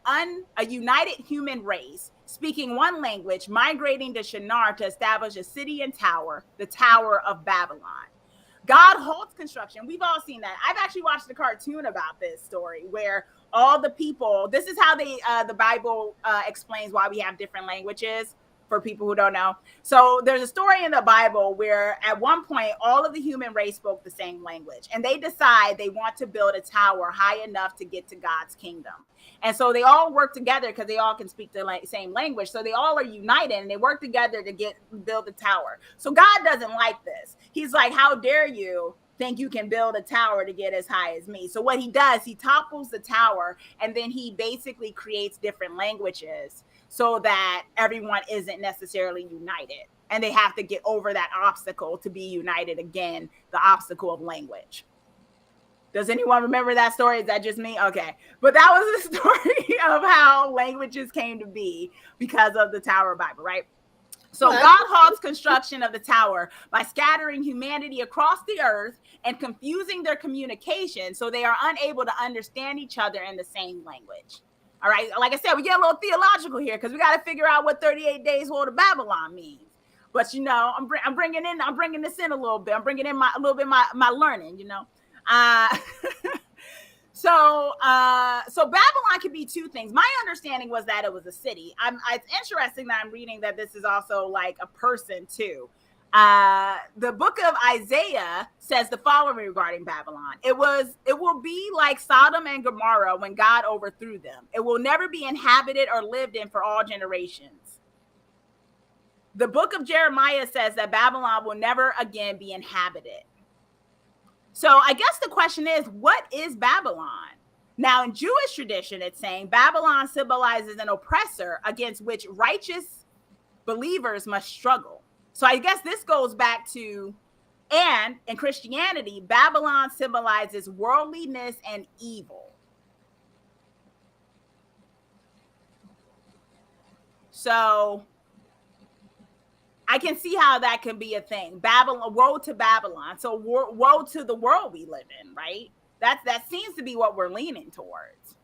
a united human race speaking one language migrating to Shinar to establish a city and tower, the Tower of Babylon. God halts construction. We've all seen that. I've actually watched a cartoon about this story where all the people, this is how the Bible explains why we have different languages, for people who don't know. So there's a story in the Bible where at one point, all of the human race spoke the same language, and they decide they want to build a tower high enough to get to God's kingdom. And so they all work together because they all can speak the same language. So they all are united and they work together to build the tower. So God doesn't like this. He's like, how dare you think you can build a tower to get as high as me? So what he does, he topples the tower, and then he basically creates different languages so that everyone isn't necessarily united. And they have to get over that obstacle to be united again, the obstacle of language. Does anyone remember that story? Is that just me? Okay. But that was the story of how languages came to be because of the Tower of Babel, right? So God halts construction of the tower by scattering humanity across the earth and confusing their communication so they are unable to understand each other in the same language. All right. Like I said, we get a little theological here because we got to figure out what 38 days hold of Babylon means. But, you know, I'm bringing this in a little bit. I'm bringing in my learning, you know. So Babylon could be two things. My understanding was that it was a city. It's interesting that I'm reading that this is also like a person too. The book of Isaiah says the following regarding Babylon. It will be like Sodom and Gomorrah when God overthrew them. It will never be inhabited or lived in for all generations. The book of Jeremiah says that Babylon will never again be inhabited. So I guess the question is, what is Babylon? Now, in Jewish tradition, it's saying Babylon symbolizes an oppressor against which righteous believers must struggle. So I guess this goes back to, and in Christianity, Babylon symbolizes worldliness and evil. So I can see how that can be a thing. Babylon, woe to Babylon. So woe to the world we live in, right? That seems to be what we're leaning towards.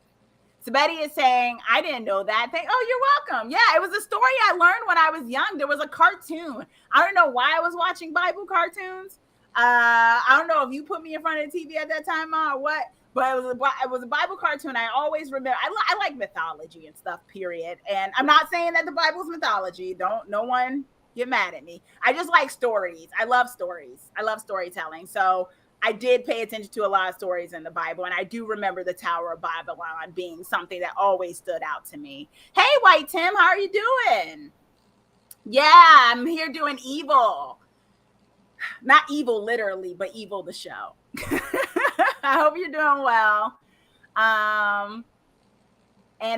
So Betty is saying, I didn't know that. Oh, you're welcome. Yeah, it was a story I learned when I was young. There was a cartoon. I don't know why I was watching Bible cartoons. I don't know if you put me in front of the TV at that time or what, but it was a Bible cartoon. I always remember. I like mythology and stuff, period. And I'm not saying that the Bible's mythology. No one get mad at me. I just like stories. I love stories. I love storytelling. So I did pay attention to a lot of stories in the Bible, and I do remember the Tower of Babylon being something that always stood out to me. Hey, White Tim, how are you doing? Yeah, I'm here doing Evil. Not Evil literally, but Evil the show. I hope you're doing well. And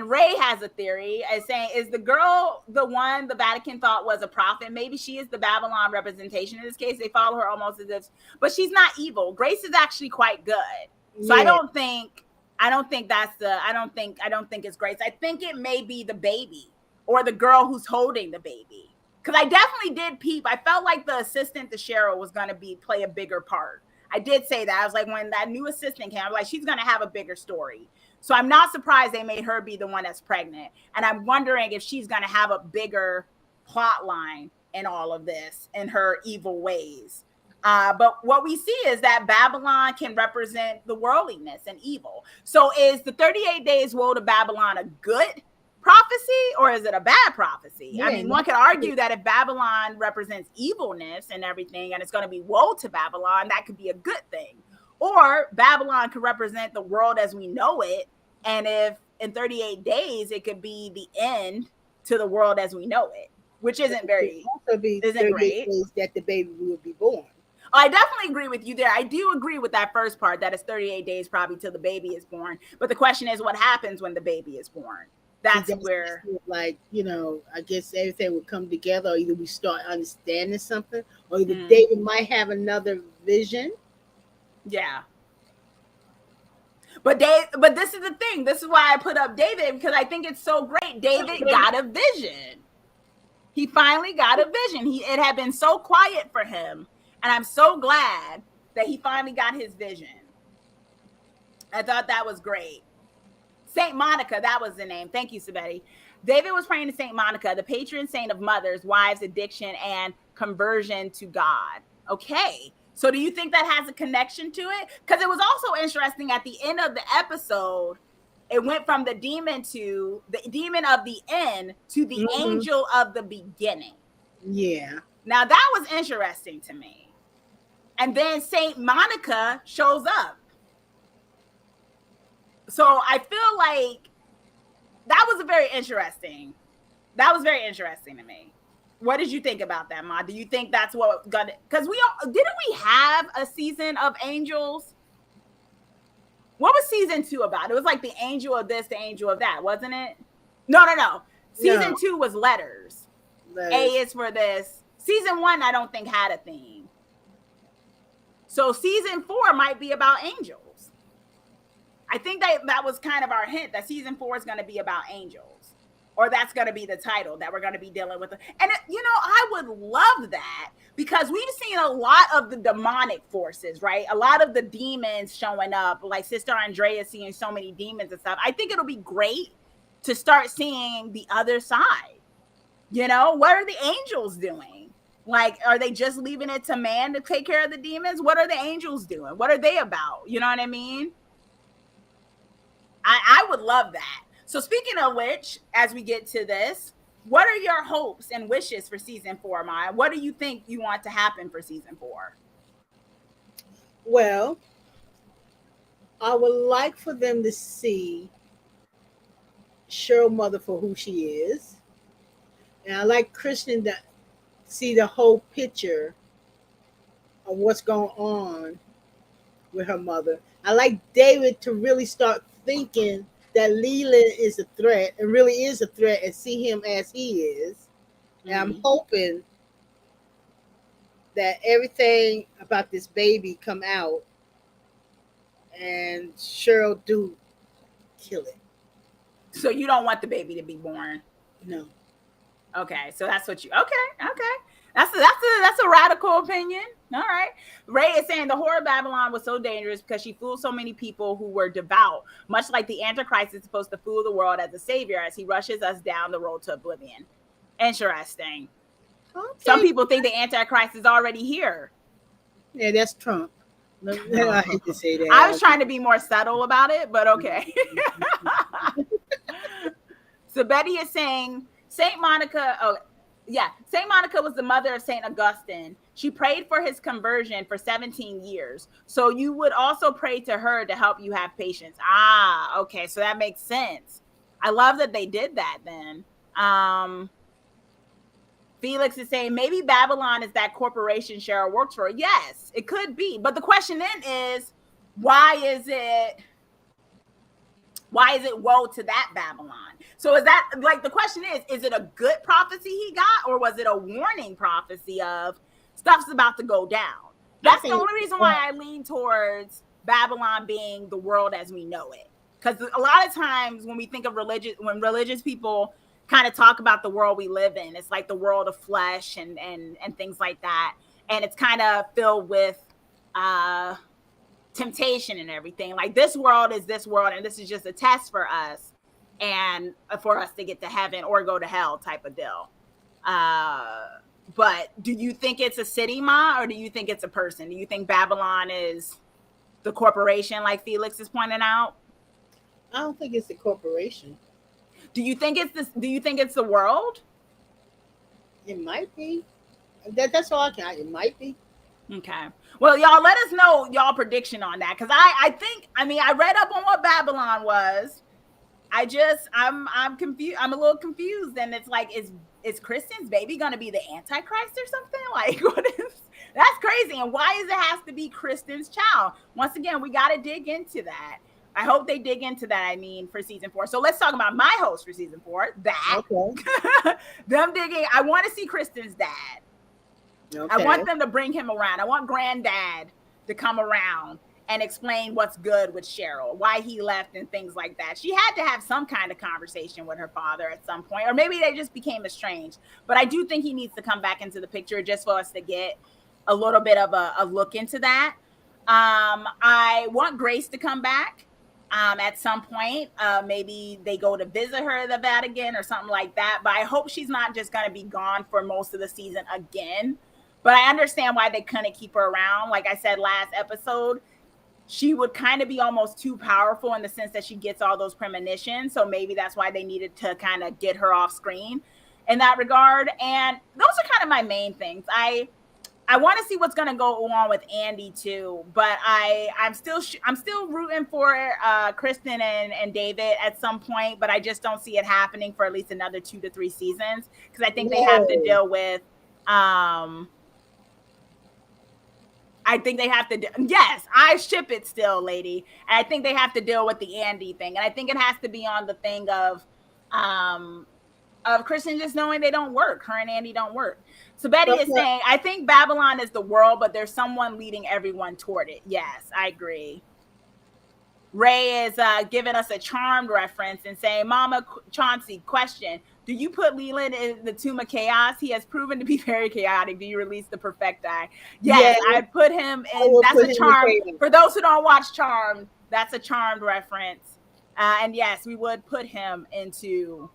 Ray has a theory as saying, is the girl the one the Vatican thought was a prophet? Maybe she is the Babylon representation. In this case, they follow her almost as if, but she's not evil. Grace is actually quite good. So yeah. I don't think it's Grace. I think it may be the baby or the girl who's holding the baby. Because I definitely did peep. I felt like the assistant to Cheryl was going to play a bigger part. I did say that. I was like, when that new assistant came, I was like, she's going to have a bigger story. So I'm not surprised they made her be the one that's pregnant. And I'm wondering if she's going to have a bigger plot line in all of this in her evil ways. But what we see is that Babylon can represent the worldliness and evil. So is the 38 days woe to Babylon a good prophecy or is it a bad prophecy? Yeah, I mean, one could argue that if Babylon represents evilness and everything, and it's going to be woe to Babylon, that could be a good thing. Or Babylon could represent the world as we know it. And if in 38 days, it could be the end to the world as we know it, which isn't very, isn't great. Days that the baby will be born. I definitely agree with you there. I do agree with that first part, that it's 38 days probably till the baby is born. But the question is, what happens when the baby is born? That's where, like, you know, I guess everything would come together, or either we start understanding something, or either David might have another vision. Yeah. But this is the thing. This is why I put up David, because I think it's so great. David got a vision. He finally got a vision. It had been so quiet for him. And I'm so glad that he finally got his vision. I thought that was great. Saint Monica, that was the name. Thank you, Sabetti. David was praying to Saint Monica, the patron saint of mothers, wives, addiction, and conversion to God. Okay. So do you think that has a connection to it? Because it was also interesting at the end of the episode, it went from the demon of the end to the angel of the beginning. Yeah. Now that was interesting to me. And then Saint Monica shows up. So I feel like that was very interesting to me. What did you think about that, Ma? Do you think that's what got it? Because didn't we have a season of angels? What was season 2 about? It was like the angel of this, the angel of that, wasn't it? No. Season 2 was letters. A is for this. Season 1, I don't think had a theme. So season 4 might be about angels. I think that was kind of our hint that season 4 is going to be about angels, or that's going to be the title that we're going to be dealing with. And I would love that, because we've seen a lot of the demonic forces, right? A lot of the demons showing up, like Sister Andrea seeing so many demons and stuff. I think it'll be great to start seeing the other side. What are the angels doing? Like, are they just leaving it to man to take care of the demons? What are the angels doing? What are they about? You know what I mean? I would love that. So speaking of which, as we get to this, what are your hopes and wishes for season 4, Maya? What do you think you want to happen for season 4? Well, I would like for them to see Cheryl Mother for who she is. And I like Christian to see the whole picture of what's going on with her mother. I like David to really start thinking that Leland is a threat, and really is a threat, and see him as he is. And I'm hoping that everything about this baby come out and Cheryl do kill it. So you don't want the baby to be born? No. Okay, so that's what you. Okay. That's a radical opinion. All right. Ray is saying the whore of Babylon was so dangerous because she fooled so many people who were devout, much like the Antichrist is supposed to fool the world as a savior as he rushes us down the road to oblivion. Interesting. Okay. Some people think the Antichrist is already here. Yeah, that's Trump. I hate to say that. I was trying to be more subtle about it, but okay. So Betty is saying Saint Monica. Oh, yeah. Saint Monica was the mother of Saint Augustine. She prayed for his conversion for 17 years. So you would also pray to her to help you have patience. Ah, okay. So that makes sense. I love that they did that then. Felix is saying maybe Babylon is that corporation Cheryl works for. Yes, it could be. But the question then is, why is it Why is it woe to that Babylon? So is that like the question is it a good prophecy he got, or was it a warning prophecy of stuff's about to go down? I That's the think only reason why I lean towards Babylon being the world as we know it. Because a lot of times when we think of when religious people kind of talk about the world we live in, it's like the world of flesh and things like that, and it's kind of filled with uh temptation and everything. Like this world is this world, and this is just a test for us and for us to get to heaven or go to hell type of deal. Uh, but do you think it's a city, Ma, or do you think it's a person? Do you think Babylon is the corporation, like Felix is pointing out? I don't think it's a corporation. Do you think it's this? Do you think it's the world? It might be. That's all I can. It might be. Okay. Well, y'all let us know y'all prediction on that, because I think, I mean, I read up on what Babylon was. I'm confused. I'm a little confused, and it's like, is Kristen's baby gonna be the Antichrist or something? Like, what is that's crazy? And why does it have to be Kristen's child? Once again, we got to dig into that. I hope they dig into that. I mean, for season 4. So let's talk about my host for season 4. That Okay. them digging. I want to see Kristen's dad. Okay. I want them to bring him around. I want Granddad to come around and explain what's good with Cheryl, why he left and things like that. She had to have some kind of conversation with her father at some point, or maybe they just became estranged. But I do think he needs to come back into the picture just for us to get a little bit of a look into that. I want Grace to come back at some point. Maybe they go to visit her at the Vatican or something like that. But I hope she's not just going to be gone for most of the season again. But I understand why they couldn't keep her around. Like I said last episode, she would kind of be almost too powerful in the sense that she gets all those premonitions. So maybe that's why they needed to kind of get her off screen in that regard. And those are kind of my main things. I want to see what's going to go on with Andy too, but I'm still rooting for Kristen and David at some point, but I just don't see it happening for at least another 2 to 3 seasons, because I think they have to deal with I think they have to. Yes, I ship it still, lady. And I think they have to deal with the Andy thing, and I think it has to be on the thing of Kristen just knowing they don't work. Her and Andy don't work. So Betty is saying, I think Babylon is the world, but there's someone leading everyone toward it. Yes, I agree. Ray is giving us a Charmed reference and saying, Mama Chauncey, question. Do you put Leland in the Tomb of Chaos? He has proven to be very chaotic. Do you release the Perfecti? Yes, I put him in. That's a Charmed. For those who don't watch Charmed, that's a Charmed reference. And yes, we would put him into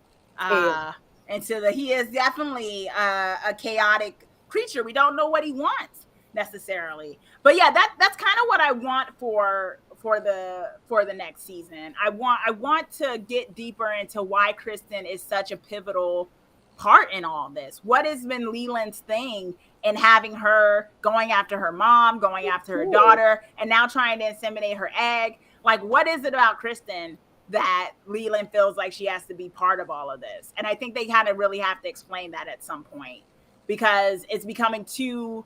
he is definitely a chaotic creature. We don't know what he wants necessarily. But yeah, that's kind of what I want for the next season. I want to get deeper into why Kristen is such a pivotal part in all this. What has been Leland's thing in having her going after her mom, going after her daughter, and now trying to inseminate her egg? Like, what is it about Kristen that Leland feels like she has to be part of all of this? And I think they kind of really have to explain that at some point, because it's becoming too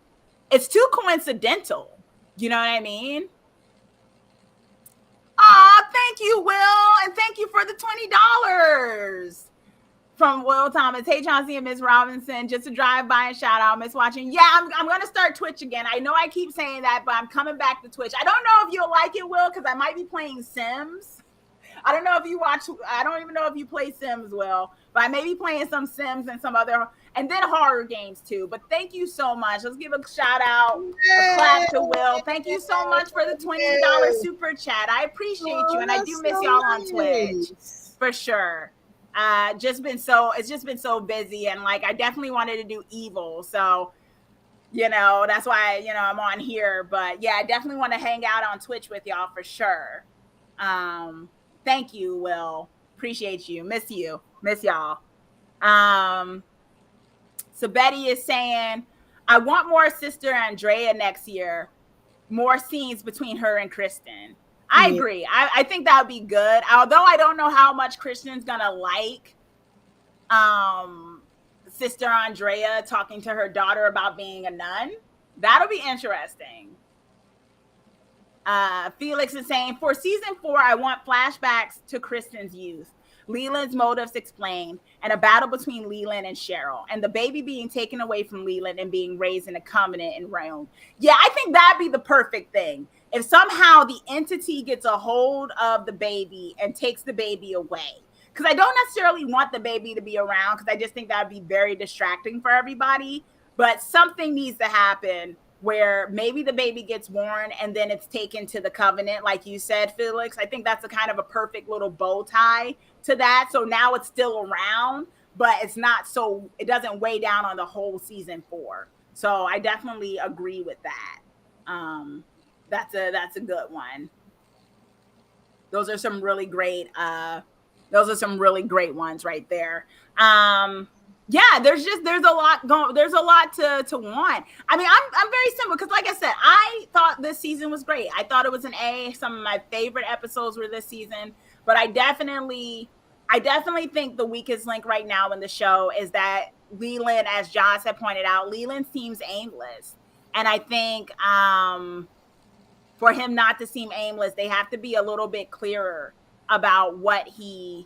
coincidental. You know what I mean? Aw, thank you, Will. And thank you for the $20 from Will Thomas. Hey, Chauncey and Miss Robinson. Just to drive by and shout out, Miss Watching. Yeah, I'm going to start Twitch again. I know I keep saying that, but I'm coming back to Twitch. I don't know if you'll like it, Will, because I might be playing Sims. I don't know if you watch. I don't even know if you play Sims, Will, but I may be playing some Sims and some other, and then horror games too. But thank you so much. Let's give a shout out, a clap to Will. Thank you so much for the $20 super chat. I appreciate you, and I do miss y'all on Twitch for sure. It's just been so busy, and like I definitely wanted to do Evil, so that's why I'm on here. But yeah, I definitely want to hang out on Twitch with y'all for sure. Thank you, Will. Appreciate you. Miss y'all. So Betty is saying, I want more Sister Andrea next year. More scenes between her and Kristen. I agree. I think that would be good. Although I don't know how much Kristen's gonna like Sister Andrea talking to her daughter about being a nun. That'll be interesting. Felix is saying, for season 4, I want flashbacks to Kristen's youth, Leland's motives explained, and a battle between Leland and Cheryl, and the baby being taken away from Leland and being raised in a covenant in Rome. Yeah, I think that'd be the perfect thing. If somehow the entity gets a hold of the baby and takes the baby away. Because I don't necessarily want the baby to be around, because I just think that would be very distracting for everybody. But something needs to happen where maybe the baby gets born and then it's taken to the covenant, like you said, Felix. I think that's a kind of a perfect little bow tie to that. So now it's still around, but it's not so, it doesn't weigh down on the whole season 4. So I definitely agree with that. That's a good one. Those are some really great ones right there. Yeah, there's a lot to want. I mean, I'm very simple, because like I said, I thought this season was great. I thought it was an A. Some of my favorite episodes were this season, but I definitely think the weakest link right now in the show is that Leland, as Josh had pointed out, Leland seems aimless. And I think for him not to seem aimless, they have to be a little bit clearer about what he's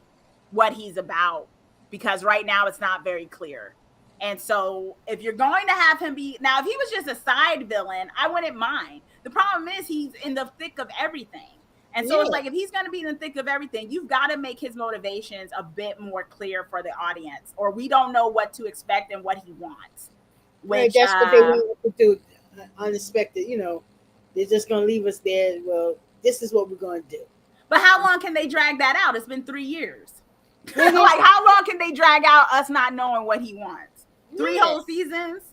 about, because right now it's not very clear. And so if you're going to have him be, now if he was just a side villain, I wouldn't mind. The problem is he's in the thick of everything. And so it's like, if he's going to be in the thick of everything, you've got to make his motivations a bit more clear for the audience, or we don't know what to expect and what he wants. Which, that's what they want to do. Unexpected, they're just going to leave us there. Well, this is what we're going to do. But how long can they drag that out? It's been 3 years. Like, how long can they drag out us not knowing what he wants? 3 whole seasons?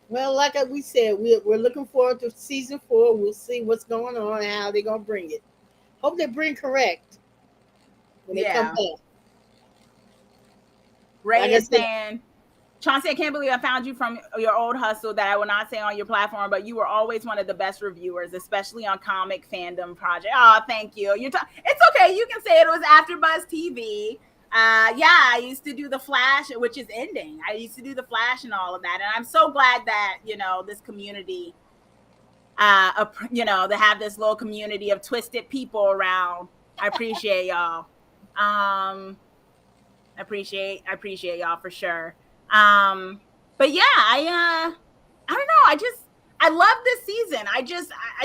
Well, like we said, we're looking forward to season 4. We'll see what's going on and how they're going to bring it. Hope they bring correct when they come back. Ray is saying, Chauncey, I can't believe I found you from your old hustle that I will not say on your platform, but you were always one of the best reviewers, especially on comic fandom project. Oh, thank you. It's okay. You can say it was AfterBuzz TV. I used to do The Flash, which is ending. I used to do The Flash and all of that. And I'm so glad that, this community, they have this little community of twisted people around. I appreciate y'all. I appreciate y'all for sure. But yeah, I don't know. I love this season. I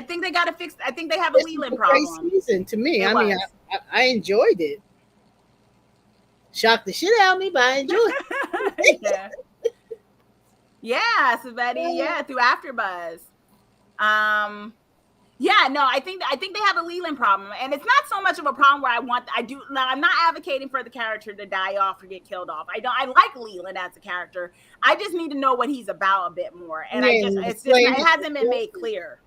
think they got to fix. I think they have a Leland problem. Great season to me. I enjoyed it. Shocked the shit out of me, but I enjoyed it. Yeah, Saveti. Yeah, through AfterBuzz. I think they have a Leland problem, and it's not so much of a problem where I'm not advocating for the character to die off or get killed off. I like Leland as a character. I just need to know what he's about a bit more, and it hasn't been made clear,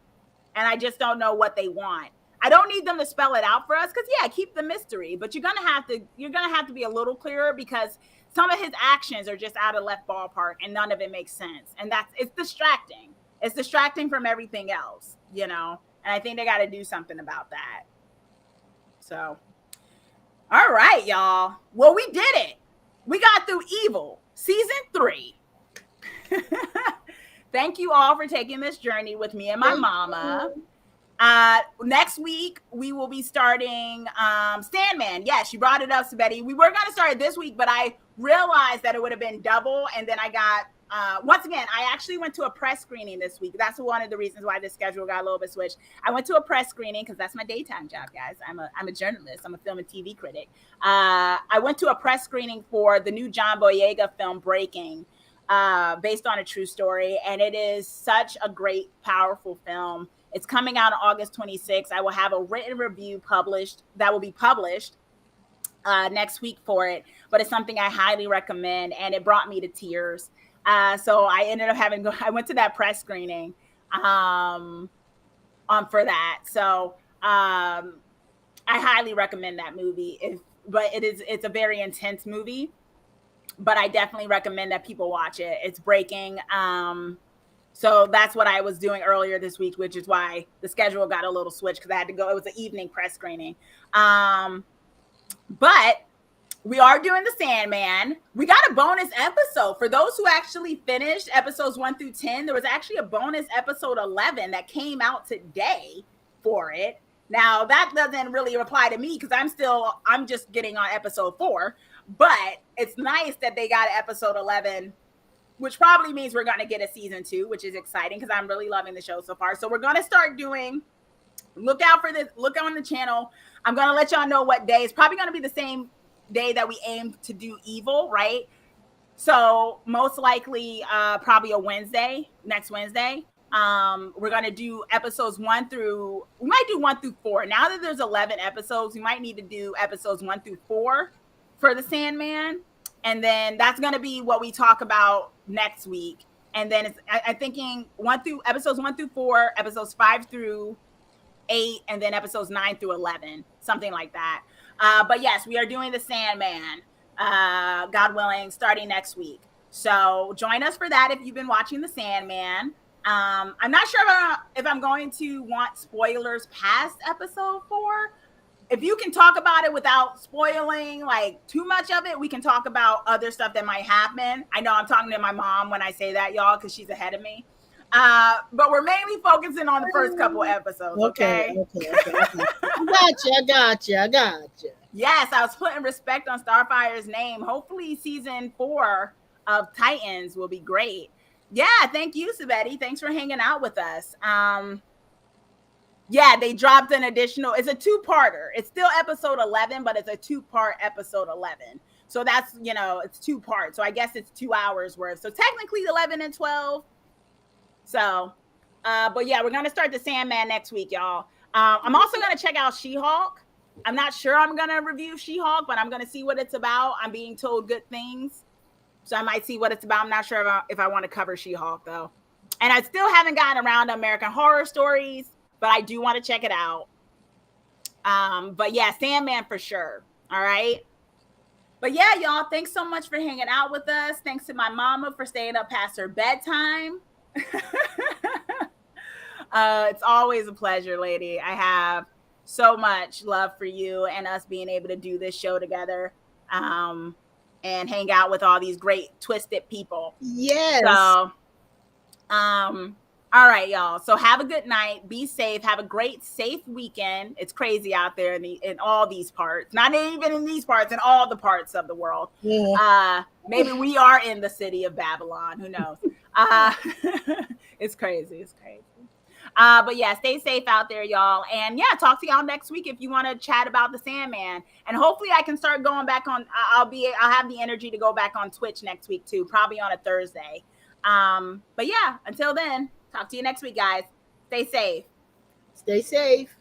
and I just don't know what they want. I don't need them to spell it out for us, because keep the mystery, but you're gonna have to be a little clearer, because some of his actions are just out of left ballpark and none of it makes sense, and it's distracting. It's distracting from everything else, and I think they got to do something about that. So, all right, y'all. Well, we did it. We got through Evil season 3. Thank you all for taking this journey with me and my mama. Next week we will be starting Sandman. Yes, you brought it up, Sabetty. We were going to start it this week, but I realized that it would have been double, and then I got once again, I actually went to a press screening this week. That's one of the reasons why the schedule got a little bit switched. I went to a press screening because that's my daytime job, guys. I'm a journalist. I'm a film and TV critic. I went to a press screening for the new John Boyega film, Breaking, based on a true story, and it is such a great, powerful film. It's coming out on August 26th. I will have a written review published next week for it, but it's something I highly recommend, and it brought me to tears. So I ended up I went to that press screening for that. So I highly recommend that movie. It's a very intense movie, but I definitely recommend that people watch it. It's Breaking. So that's what I was doing earlier this week, which is why the schedule got a little switched, because I had to go. It was an evening press screening. But we are doing the Sandman. We got a bonus episode for those who actually finished episodes 1 through 10. There was actually a bonus episode 11 that came out today for it. Now that doesn't really apply to me because I'm just getting on episode 4, but it's nice that they got episode 11, which probably means we're going to get a season 2, which is exciting because I'm really loving the show so far. So we're going to start doing, look out for this, look on the channel. I'm going to let y'all know what day. It's probably going to be the same day that we aim to do Evil, right? So most likely probably a Wednesday, next Wednesday. We're going to do episodes 1 through, we might do 1 through 4. Now that there's 11 episodes, we might need to do episodes 1 through 4 for the Sandman. And then that's going to be what we talk about next week. And then I'm thinking episodes 1 through 4, episodes 5 through 8, and then episodes 9 through 11, something like that. But yes, we are doing the Sandman, God willing, starting next week. So join us for that if you've been watching the Sandman. I'm not sure if I'm going to want spoilers past episode 4. If you can talk about it without spoiling like too much of it, we can talk about other stuff that might happen. I know I'm talking to my mom when I say that, y'all, because she's ahead of me. But we're mainly focusing on the first couple episodes. Okay. I got you. Yes, I was putting respect on Starfire's name. Hopefully season 4 of Titans will be great. Yeah, thank you, Sabetti. Thanks for hanging out with us. Yeah, they dropped an additional, it's a 2-parter. It's still episode 11, but it's a 2-part episode 11. So that's, it's 2 parts. So I guess it's 2 hours worth. So technically 11 and 12. So, but yeah, we're going to start the Sandman next week, y'all. I'm also going to check out She-Hulk. I'm not sure I'm going to review She-Hulk, but I'm going to see what it's about. I'm being told good things. So I might see what it's about. I'm not sure if I want to cover She-Hulk, though. And I still haven't gotten around to American Horror Stories, but I do want to check it out. But yeah, Sandman for sure. All right. But yeah, y'all, thanks so much for hanging out with us. Thanks to my mama for staying up past her bedtime. It's always a pleasure, lady. I have so much love for you and us being able to do this show together and hang out with all these great twisted people. Yes. So, all right, y'all. So have a good night. Be safe. Have a great, safe weekend. It's crazy out there in all these parts. Not even in these parts, in all the parts of the world. Yeah. Maybe we are in the city of Babylon. Who knows? It's crazy. It's crazy. But yeah, stay safe out there, y'all. And yeah, talk to y'all next week if you want to chat about the Sandman. And hopefully I can start going back on. I'll have the energy to go back on Twitch next week too, probably on a Thursday. But yeah, until then, talk to you next week, guys. Stay safe. Stay safe.